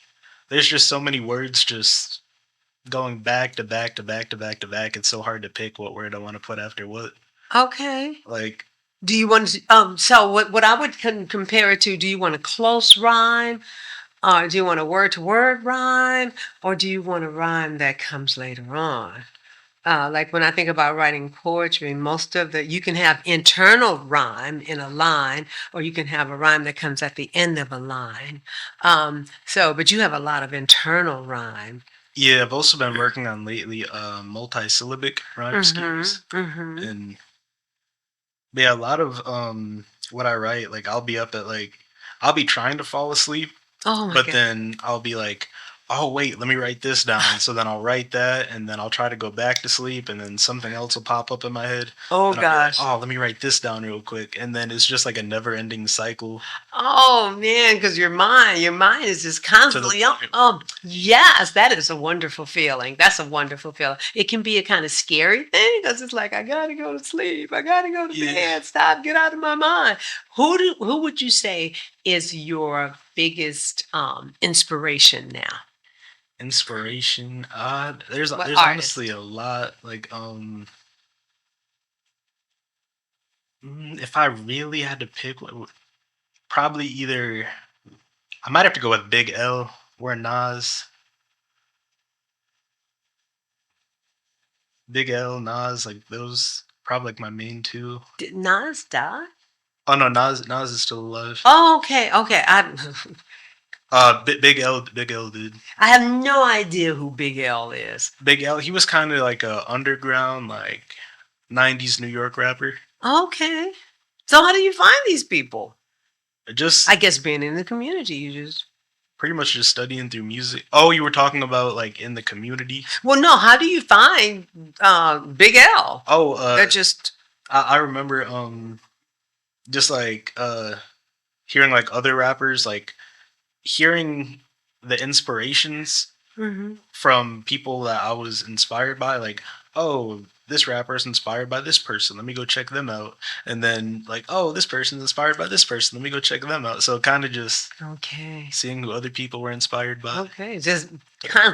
B: there's just so many words just going back to back to back to back to back. It's so hard to pick what word I want to put after what.
A: Okay.
B: Like,
A: do you want to? So what I would compare it to? Do you want a close rhyme? Do you want a word to word rhyme, or do you want a rhyme that comes later on? Like when I think about writing poetry, most of you can have internal rhyme in a line, or you can have a rhyme that comes at the end of a line. But you have a lot of internal rhyme.
B: Yeah, I've also been working on lately multi-syllabic rhyme schemes. And yeah, a lot of what I write, like I'll be up at I'll be trying to fall asleep, but then I'll be like, oh wait, let me write this down. So then I'll write that, and then I'll try to go back to sleep, and then something else will pop up in my head.
A: Oh gosh!
B: Like, oh, let me write this down real quick, and then it's just like a never-ending cycle.
A: Oh man, because your mind is just constantly. Oh yes, that is a wonderful feeling. That's a wonderful feeling. It can be a kind of scary thing because it's like I gotta go to sleep. I gotta go to bed. Stop. Get out of my mind. Who would you say is your biggest inspiration now?
B: Inspiration. There's honestly a lot. Like if I really had to pick, probably either I might have to go with Big L or Nas. Big L, Nas, like those probably like my main two.
A: Did Nas die?
B: Oh no, Nas is still alive.
A: Oh, okay.
B: Big L did.
A: I have no idea who Big L is.
B: Big L, he was kind of like a underground, like '90s New York rapper.
A: Okay. So how do you find these people?
B: Just
A: I guess being in the community, you just.
B: pretty much just studying through music. Oh, you were talking about like in the community?
A: Well, no. How do you find Big L?
B: Oh,
A: That just.
B: I remember just like hearing like other rappers, like hearing the inspirations
A: Mhm.
B: from people that I was inspired by, like, oh, this rapper is inspired by this person. Let me go check them out. And then like, oh, this person's inspired by this person. Let me go check them out. So kind of just
A: Okay.
B: seeing who other people were inspired by.
A: Okay. Just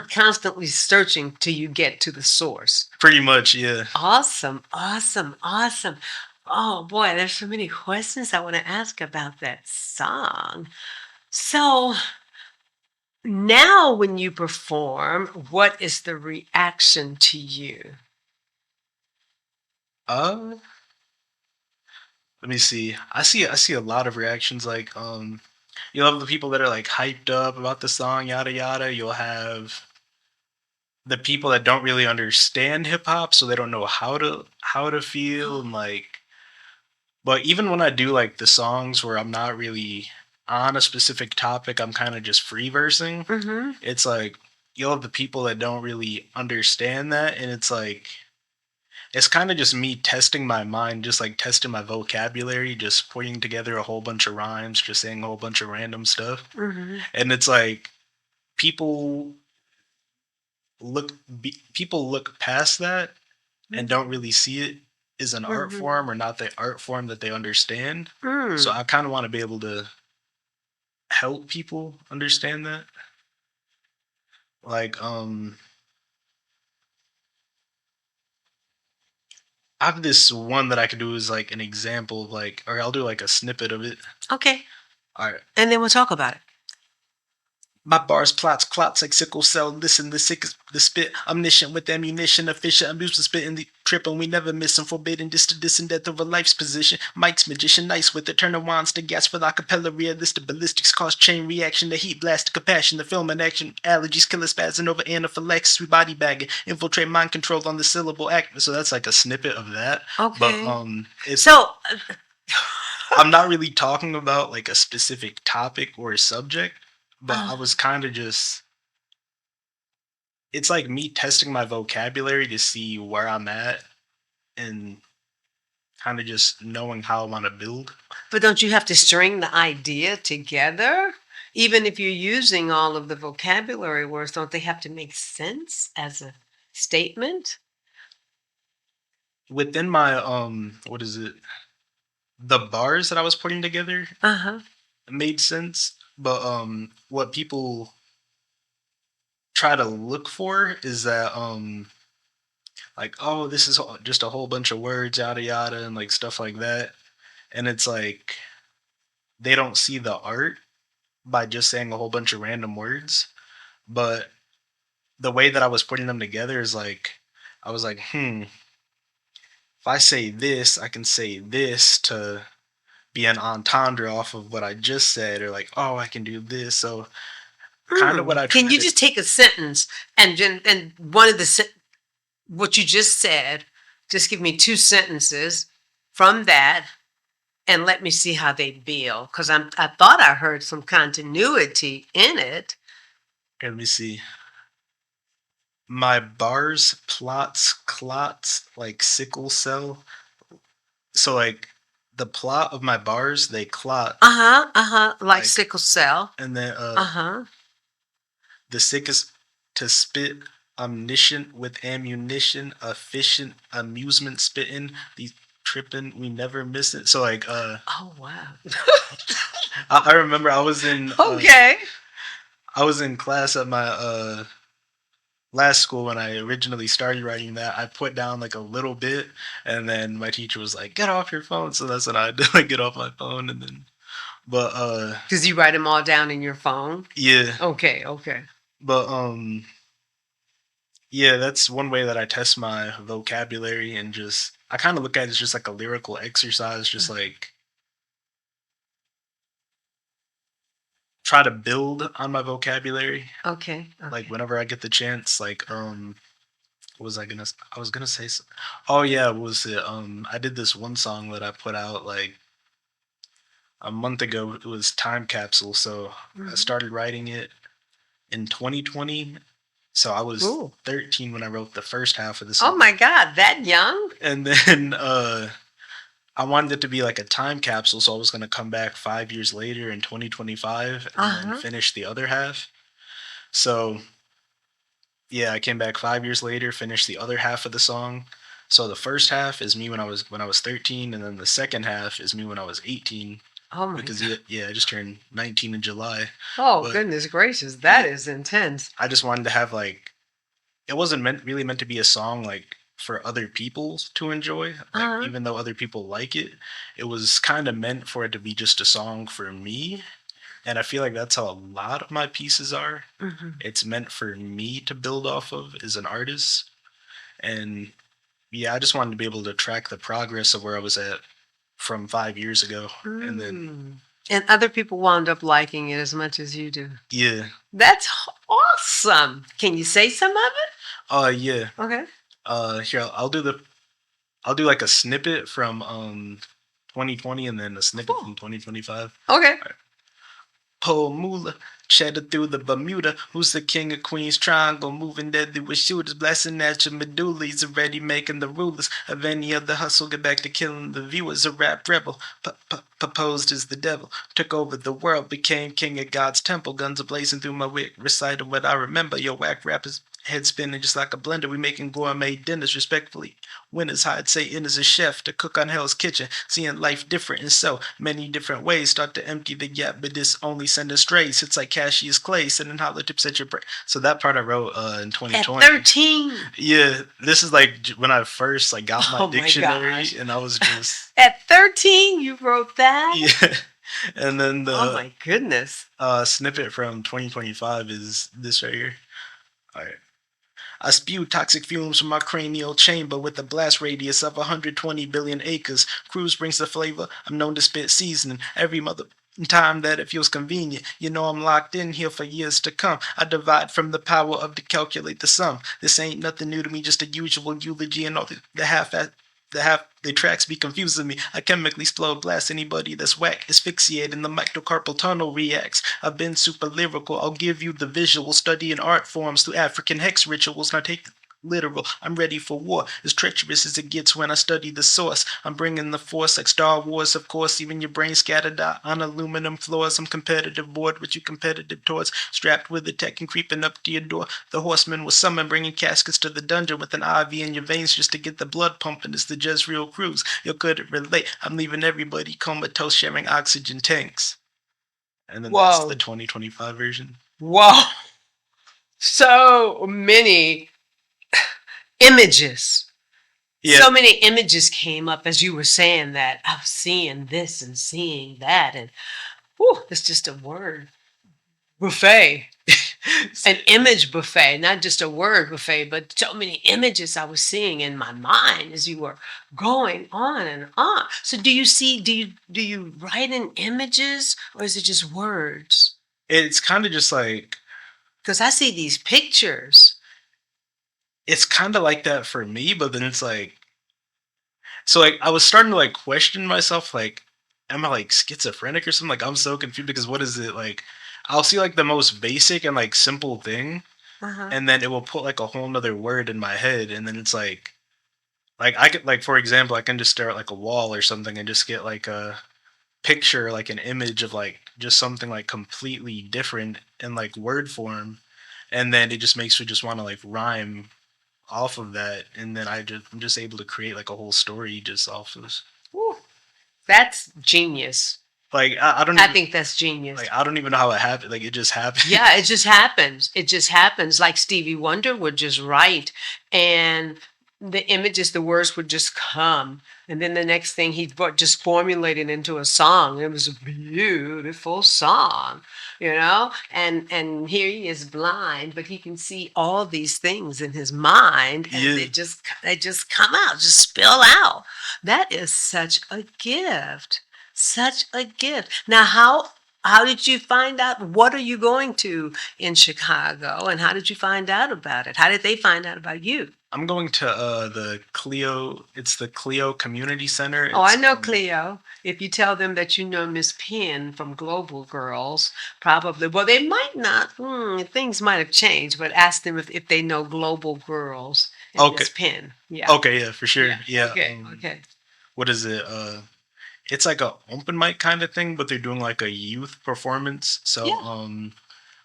A: constantly searching till you get to the source.
B: Pretty much, yeah.
A: Awesome. Awesome. Awesome. Oh boy, there's so many questions I want to ask about that song. So now, when you perform, what is the reaction to you?
B: Uh, Let me see. I see a lot of reactions like you'll have the people that are like hyped up about the song, yada yada. You'll have the people that don't really understand hip hop, so they don't know how to feel and like. But even when I do like the songs where I'm not really on a specific topic, I'm kind of just free versing.
A: Mm-hmm.
B: It's like you'll have the people that don't really understand that, and it's kind of just me testing my mind, just like testing my vocabulary, just putting together a whole bunch of rhymes, just saying a whole bunch of random stuff.
A: Mm-hmm.
B: And it's like people people look past that and don't really see it as an art
A: Mm-hmm.
B: form or not the art form that they understand. So
A: Mm.
B: I kind of want to be able to help people understand that. Like I have this one that I could do as like an example of like, or I'll do like a snippet of it.
A: Okay.
B: All right.
A: And then we'll talk about it.
B: My bars plots clots like sickle cell. Listen, the sick the spit. Omniscient with ammunition, efficient. I'm used to spitting the triple. We never miss him. Forbidden this to this and death of a life's position. Mike's magician, nice with it. Turn the wands to gas with acapella. Realistic ballistics cause chain reaction. The heat blast, compassion. The film and action. Allergies, killer spazzing over anaphylaxis. We body bagging. Infiltrate mind control on the syllable act. So that's like a snippet of that. But
A: Okay.
B: it's
A: So,
B: I'm not really talking about like a specific topic or a subject, but I
A: uh,
B: was kind of just it's like me testing my vocabulary to see where I'm at and kind of just knowing how I want to build.
A: but don't you have to string the idea together? Even if you're using all of the vocabulary words, don't they have to make sense as a statement?
B: Within my what is it? The bars that I was putting together
A: Uh huh.
B: made sense, but what people try to look for is that like, oh, this is just a whole bunch of words, yada yada, and like stuff like that. And it's like they don't see the art by just saying a whole bunch of random words. But the way that I was putting them together is like, I was like, if I say this, I can say this to be an entendre off of what I just said, or like, oh, I can do this. So kind of what I
A: Can
B: try
A: you
B: to
A: just take a sentence and one of the what you just said? Just give me two sentences from that, and let me see how they build. Because I thought I heard some continuity in it.
B: let me see. My bars plots clots like sickle cell. So like the plot of my bars, they clot
A: Uh huh. Uh huh. Like
B: like,
A: sickle cell.
B: and then
A: Uh huh.
B: the sickest to spit, omniscient with ammunition, efficient, amusement spitting, these tripping, we never miss it. So like
A: Oh wow.
B: I remember
A: Okay.
B: I was in class at my last school when I originally started writing that. I put down like a little bit and then my teacher was like, get off your phone. So that's what I did, like get off my phone and then but
A: Because you write them all down in your phone.
B: yeah.
A: Okay. Okay.
B: But yeah, that's one way that I test my vocabulary and just I kind of look at it as just like a lyrical exercise, just like try to build on my vocabulary.
A: Okay.
B: Like
A: Okay.
B: whenever I get the chance, what was I gonna? I was gonna say. Oh yeah, what was it? I did this one song that I put out like a month ago. It was Time Capsule. So I
A: Mhm.
B: started writing it in 2020. So I was
A: Ooh.
B: 13 when I wrote the first half of the
A: Oh
B: song,
A: my God, that young?
B: and then I wanted it to be like a time capsule. So I was gonna come back 5 years later in 2025 and then
A: Uh-huh.
B: finish the other half. So yeah, I came back 5 years later, finished the other half of the song. So the first half is me when I was 13, and then the second half is me when I was 18.
A: Oh my
B: Because
A: God.
B: yeah, I just turned 19 in July.
A: Oh,
B: But
A: goodness gracious. That
B: yeah,
A: is intense.
B: I just wanted to have like it wasn't meant to be a song like for other people to enjoy. Like
A: Uh-huh.
B: even though other people like it, it was kind of meant for it to be just a song for me. And I feel like that's how a lot of my pieces are.
A: Mhm.
B: It's meant for me to build off of as an artist. And yeah, I just wanted to be able to track the progress of where I was at from 5 years ago. And then,
A: Mm. And other people wound up liking it as much as you do.
B: yeah,
A: That's awesome. Can you say some of
B: yeah.
A: it? Okay.
B: Here, I'll do like a snippet from 2020 and then a snippet
A: Cool.
B: from 2025.
A: Okay.
B: Pole moolah, cheddar through the Bermuda. Who's the king of Queens Triangle? Moving deadly with shooters, blasting at your medulla. He's already making the rulers of any other hustle. Get back to killing the viewers. A rap rebel, proposed as the devil. Took over the world, became king of God's temple. Guns are blazing through my wig, reciting what I remember. Your whack rappers head spinning just like a blender. We making gourmet dinners respectfully. Winners hide Satan as a chef to cook on Hell's Kitchen, seeing life different in so many different ways. Start to empty the gap, but this only sending strays. It's like Cassius Clay sending hollow tips at your brain. So that part I wrote in
A: At
B: 2020.
A: 13.
B: Yeah, this is like when I first like got my
A: Oh my
B: dictionary,
A: gosh.
B: and I was just
A: At 13, you wrote that?
B: yeah. And then
A: Oh
B: the
A: my goodness.
B: snippet from 2025 is this right here. All right. I spew toxic fumes from my cranial chamber with a blast radius of 120 billion acres. Cruz brings the flavor. I'm known to spit seasoning every mother time that it feels convenient. You know I'm locked in here for years to come. I divide from the power of to calculate the sum. This ain't nothing new to me, just a usual eulogy and all the half the tracks be confusing me. I chemically explode blast anybody that's whack. Asphyxiating the microcarpal tunnel reacts. I've been super lyrical. I'll give you the visual. Studying art forms through African hex rituals. Now take literal. I'm ready for war. As treacherous as it gets when I study the source. I'm bringing the force like Star Wars, of course. Even your brain scattered out on aluminum floors. I'm competitive, bored with you competitive towards. Strapped with the tech and creeping up to your door. The horseman was summoned, bringing caskets to the dungeon with an IV in your veins just to get the blood pumping. It's the Jazreal Cruz. You couldn't relate. I'm leaving everybody comatose, sharing oxygen tanks. And then that's the
A: Whoa.
B: 2025 version.
A: Whoa. So many images.
B: Yeah,
A: So many images came up as you were saying that. I was seeing this and seeing that. And whew, it's just a word buffet. An image buffet, not just a word buffet, but so many images I was seeing in my mind as you were going on and on. So do you write in images or is it just words?
B: it's kind of just like
A: Because I see these pictures.
B: it's kind of like that for me, but then it's like so like I was starting to like question myself, like, am I like schizophrenic or something? Like I'm so confused because what is it like? I'll see like the most basic and like simple thing,
A: Uh-huh.
B: and then it will put like a whole nother word in my head, and then it's like I could like for example, I can just stare at like a wall or something and just get like a picture, like an image of like just something like completely different in like word form, and then it just makes me just want to like rhyme off of that, and then I'm just able to create like a whole story just off of this.
A: Whew, that's genius.
B: Like I don't
A: I
B: even
A: think that's genius.
B: like I don't even know how it happened. Like it just happened.
A: Yeah, it just happens. It just happens. Like Stevie Wonder would just write, and the images, the words would just come. And then the next thing he just formulated into a song. It was a beautiful song, you know? And here he is blind, but he can see all these things in his mind and
B: Yeah,
A: they just come out, just spill out. That is such a gift. Such a gift. Now how did you find out? What are you going to in Chicago? And how did you find out about it? How did they find out about you?
B: I'm going to the Clio. It's the Clio Community Center.
A: Oh, I
B: It's
A: know Cleo. If you tell them that you know Miss Penn from Global Girls, probably, well, they might not, things might have changed, but ask them if they know Global Girls and
B: okay.
A: Miss Penn. Yeah.
B: Okay, yeah, for sure.
A: Yeah.
B: Yeah.
A: Okay. Okay.
B: What is it? It's like a open mic kind of thing, but they're doing like a youth performance. So
A: Yeah.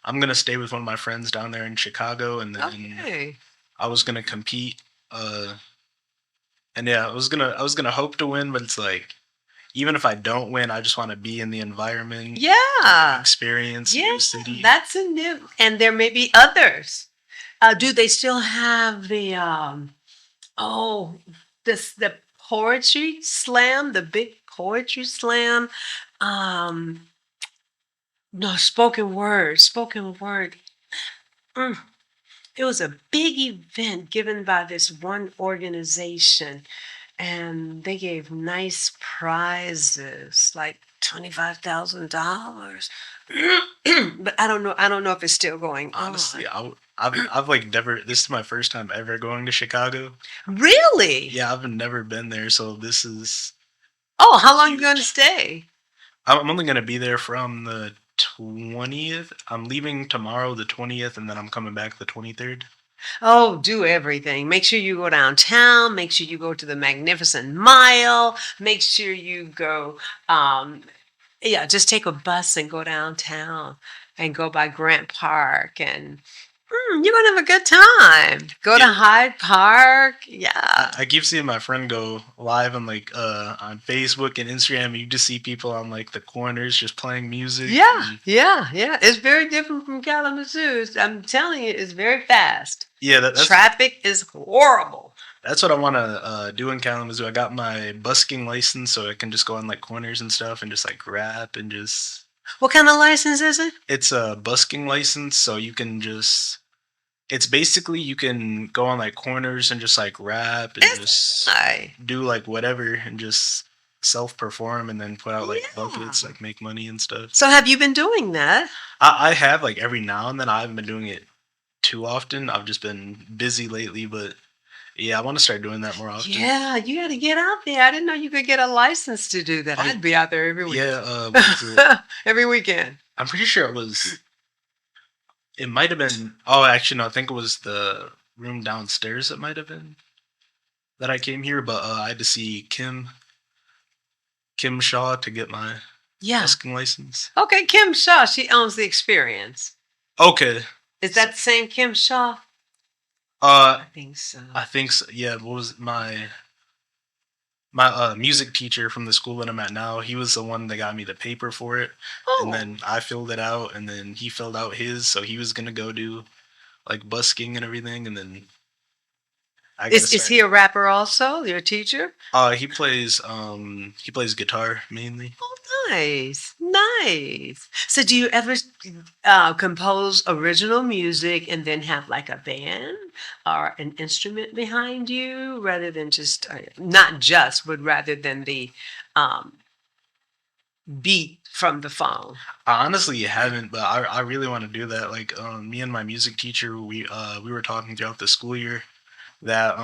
B: I'm gonna stay with one of my friends down there in Chicago, and then
A: Okay.
B: I was gonna compete. And yeah, I was gonna hope to win, but it's like even if I don't win, I just want to be in the environment,
A: Yeah.
B: experience
A: Yeah.
B: new city.
A: That's a new, and there may be others. Do they still have the, oh, the poetry slam, the big poetry slam? Um, no, spoken word, spoken word. Mm. It was a big event given by this one organization, and they gave nice prizes, like $25,000. But I don't know. I don't know if it's still going on.
B: Honestly, I've like never. This is my first time ever going to Chicago.
A: Really?
B: Yeah, I've never been there, so this is
A: Oh, how long are you going to
B: huge.
A: stay?
B: I'm only gonna be there from the 20th. I'm leaving tomorrow, the 20th, and then I'm coming back the 23rd.
A: Oh, do everything. Make sure you go downtown. Make sure you go to the Magnificent Mile. Make sure you go. Um, yeah, just take a bus and go downtown and go by Grant Park, and you're gonna have a good time. Go to
B: Yeah,
A: Hyde Park. Yeah.
B: I keep seeing my friend go live on like on Facebook and Instagram. You just see people on like the corners just playing music.
A: Yeah,
B: And
A: yeah, yeah. It's very different from Kalamazoo. I'm telling you, it's very fast.
B: yeah,
A: Traffic is horrible.
B: that's what I want to do in Kalamazoo. I got my busking license, so I can just go on like corners and stuff and just like rap and just.
A: What kind of license is it?
B: It's a busking license, so you can just. It's basically you can go on like corners and just like rap and
A: It's
B: just
A: I.
B: do like whatever and just self perform and then put out like
A: Yeah.
B: buckets, like make money and stuff.
A: So have you been doing that?
B: I have like every now and then. I haven't been doing it too often. I've just been busy lately, but yeah, I want to start doing that more often.
A: Yeah, you got to get out there. I didn't know you could get a license to do that.
B: I
A: I'd be out there every week.
B: yeah, what is it?
A: Every weekend.
B: I'm pretty sure it was. It might have been. Oh, actually, no. I think it was the room downstairs. It might have been that I came here, but I had to see Kim Shaw to get my
A: Yeah.
B: busking license.
A: Okay, Kim Shaw. She owns the experience.
B: Okay.
A: Is that the same Kim Shaw?
B: Uh,
A: I think so.
B: I think so. Yeah. What was my music teacher from the school that I'm at now? He was the one that got me the paper for it, and
A: Oh,
B: then I filled it out, and then he filled out his. So he was gonna go do like busking and everything, and then I gotta
A: is
B: start.
A: he a rapper also? Your teacher?
B: He plays guitar mainly.
A: Oh, nice, nice. So, do you ever compose original music and then have like a band or an instrument behind you, rather than just not just, but rather than the um, beat from the phone?
B: I honestly haven't, but I really want to do that. Like me and my music teacher, we were talking throughout the school year that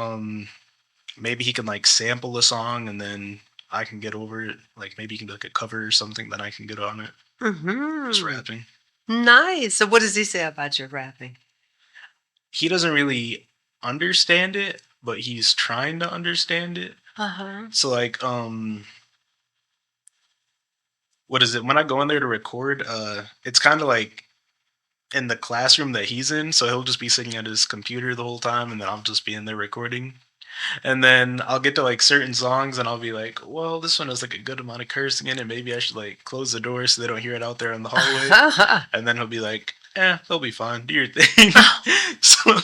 B: maybe he can like sample a song and then I can get over it. Like maybe he can do like a cover or something, then I can get on it. Just
A: Mm-hmm.
B: rapping.
A: Nice. So, what does he say about your rapping?
B: He doesn't really understand it, but he's trying to understand it.
A: Uh huh.
B: So like what is it? When I go in there to record, it's kind of like in the classroom that he's in, so he'll just be sitting at his computer the whole time and then I'll just be in there recording. And then I'll get to like certain songs and I'll be like, well, this one has like a good amount of cursing in it. Maybe I should like close the door so they don't hear it out there in the hallway. And then he'll be like, they'll be fine. Do your thing. so,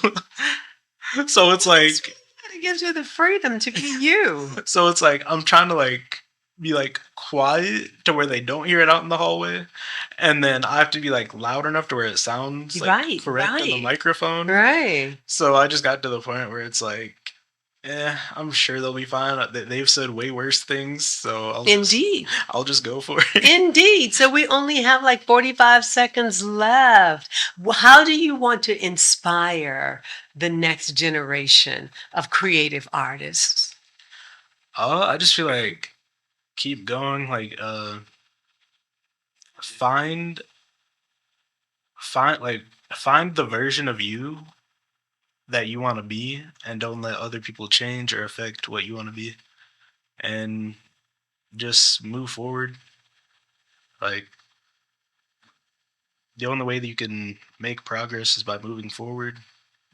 B: so it's like,
A: It gives you the freedom to be you.
B: so it's like I'm trying to like be like quiet to where they don't hear it out in the hallway, and then I have to be like loud enough to where it sounds like
A: Right,
B: correct on the
A: right,
B: microphone.
A: right.
B: So I just got to the point where it's like Yeah, I'm sure they'll be fine. They've said way worse things, so
A: Indeed.
B: I'll just go for it.
A: Indeed. So we only have like 45 seconds left. How do you want to inspire the next generation of creative artists?
B: I just feel like keep going. Like find find like find the version of you that you want to be, and don't let other people change or affect what you want to be, and just move forward. Like the only way that you can make progress is by moving forward.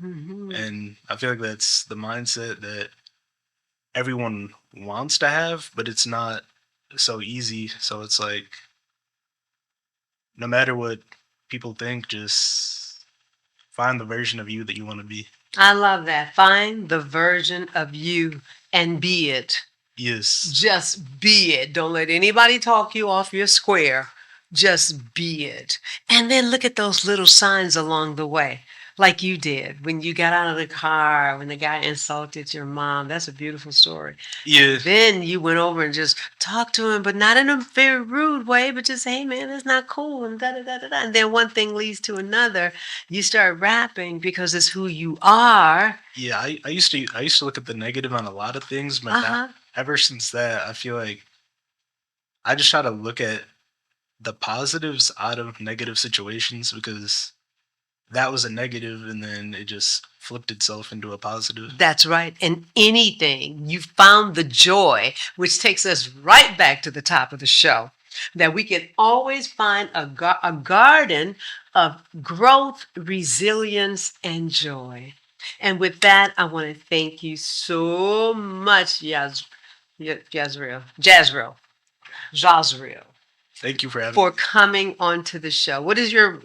A: Mhm.
B: And I feel like that's the mindset that everyone wants to have, but it's not so easy. So it's like no matter what people think, just find the version of you that you want to be.
A: I love that. Find the version of you and be it.
B: Yes.
A: Just be it. Don't let anybody talk you off your square. Just be it. And then look at those little signs along the way, like you did when you got out of the car, when the guy insulted your mom. That's a beautiful story.
B: Yeah.
A: Then you went over and just talked to him, but not in a very rude way, but just, hey man, that's not cool, and da da da da da. And then one thing leads to another. You start rapping because it's who you are.
B: Yeah, I used to look at the negative on a lot of things, but
A: Uh-huh.
B: ever since that, I feel like I just try to look at the positives out of negative situations because that was a negative and then it just flipped itself into a positive.
A: That's right. In anything, you found the joy, which takes us right back to the top of the show, that we can always find a garden of growth, resilience, and joy. And with that, I want to thank you so much, Jazreal,
B: Thank you for having
A: for
B: me.
A: coming onto the show. What is your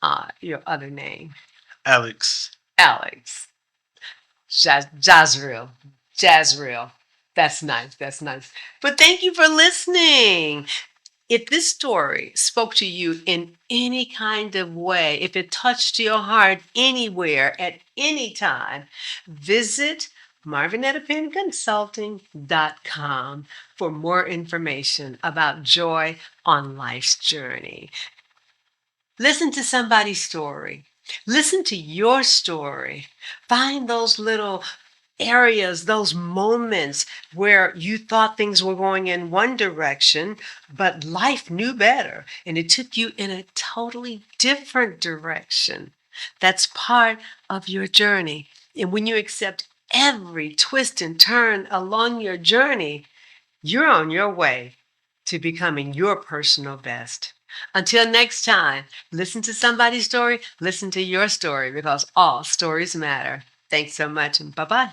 A: other name?
B: Alex.
A: Alex. Jazreal. Jazreal. That's nice. That's nice. But thank you for listening. If this story spoke to you in any kind of way, if it touched your heart anywhere at any time, visit marvinettapinconsulting.com for more information about joy on life's journey. Listen to somebody's story. Listen to your story. Find those little areas, those moments where you thought things were going in one direction, but life knew better and it took you in a totally different direction. That's part of your journey. And when you accept every twist and turn along your journey, you're on your way to becoming your personal best. Until next time, listen to somebody's story, listen to your story because all stories matter. Thanks so much and bye bye.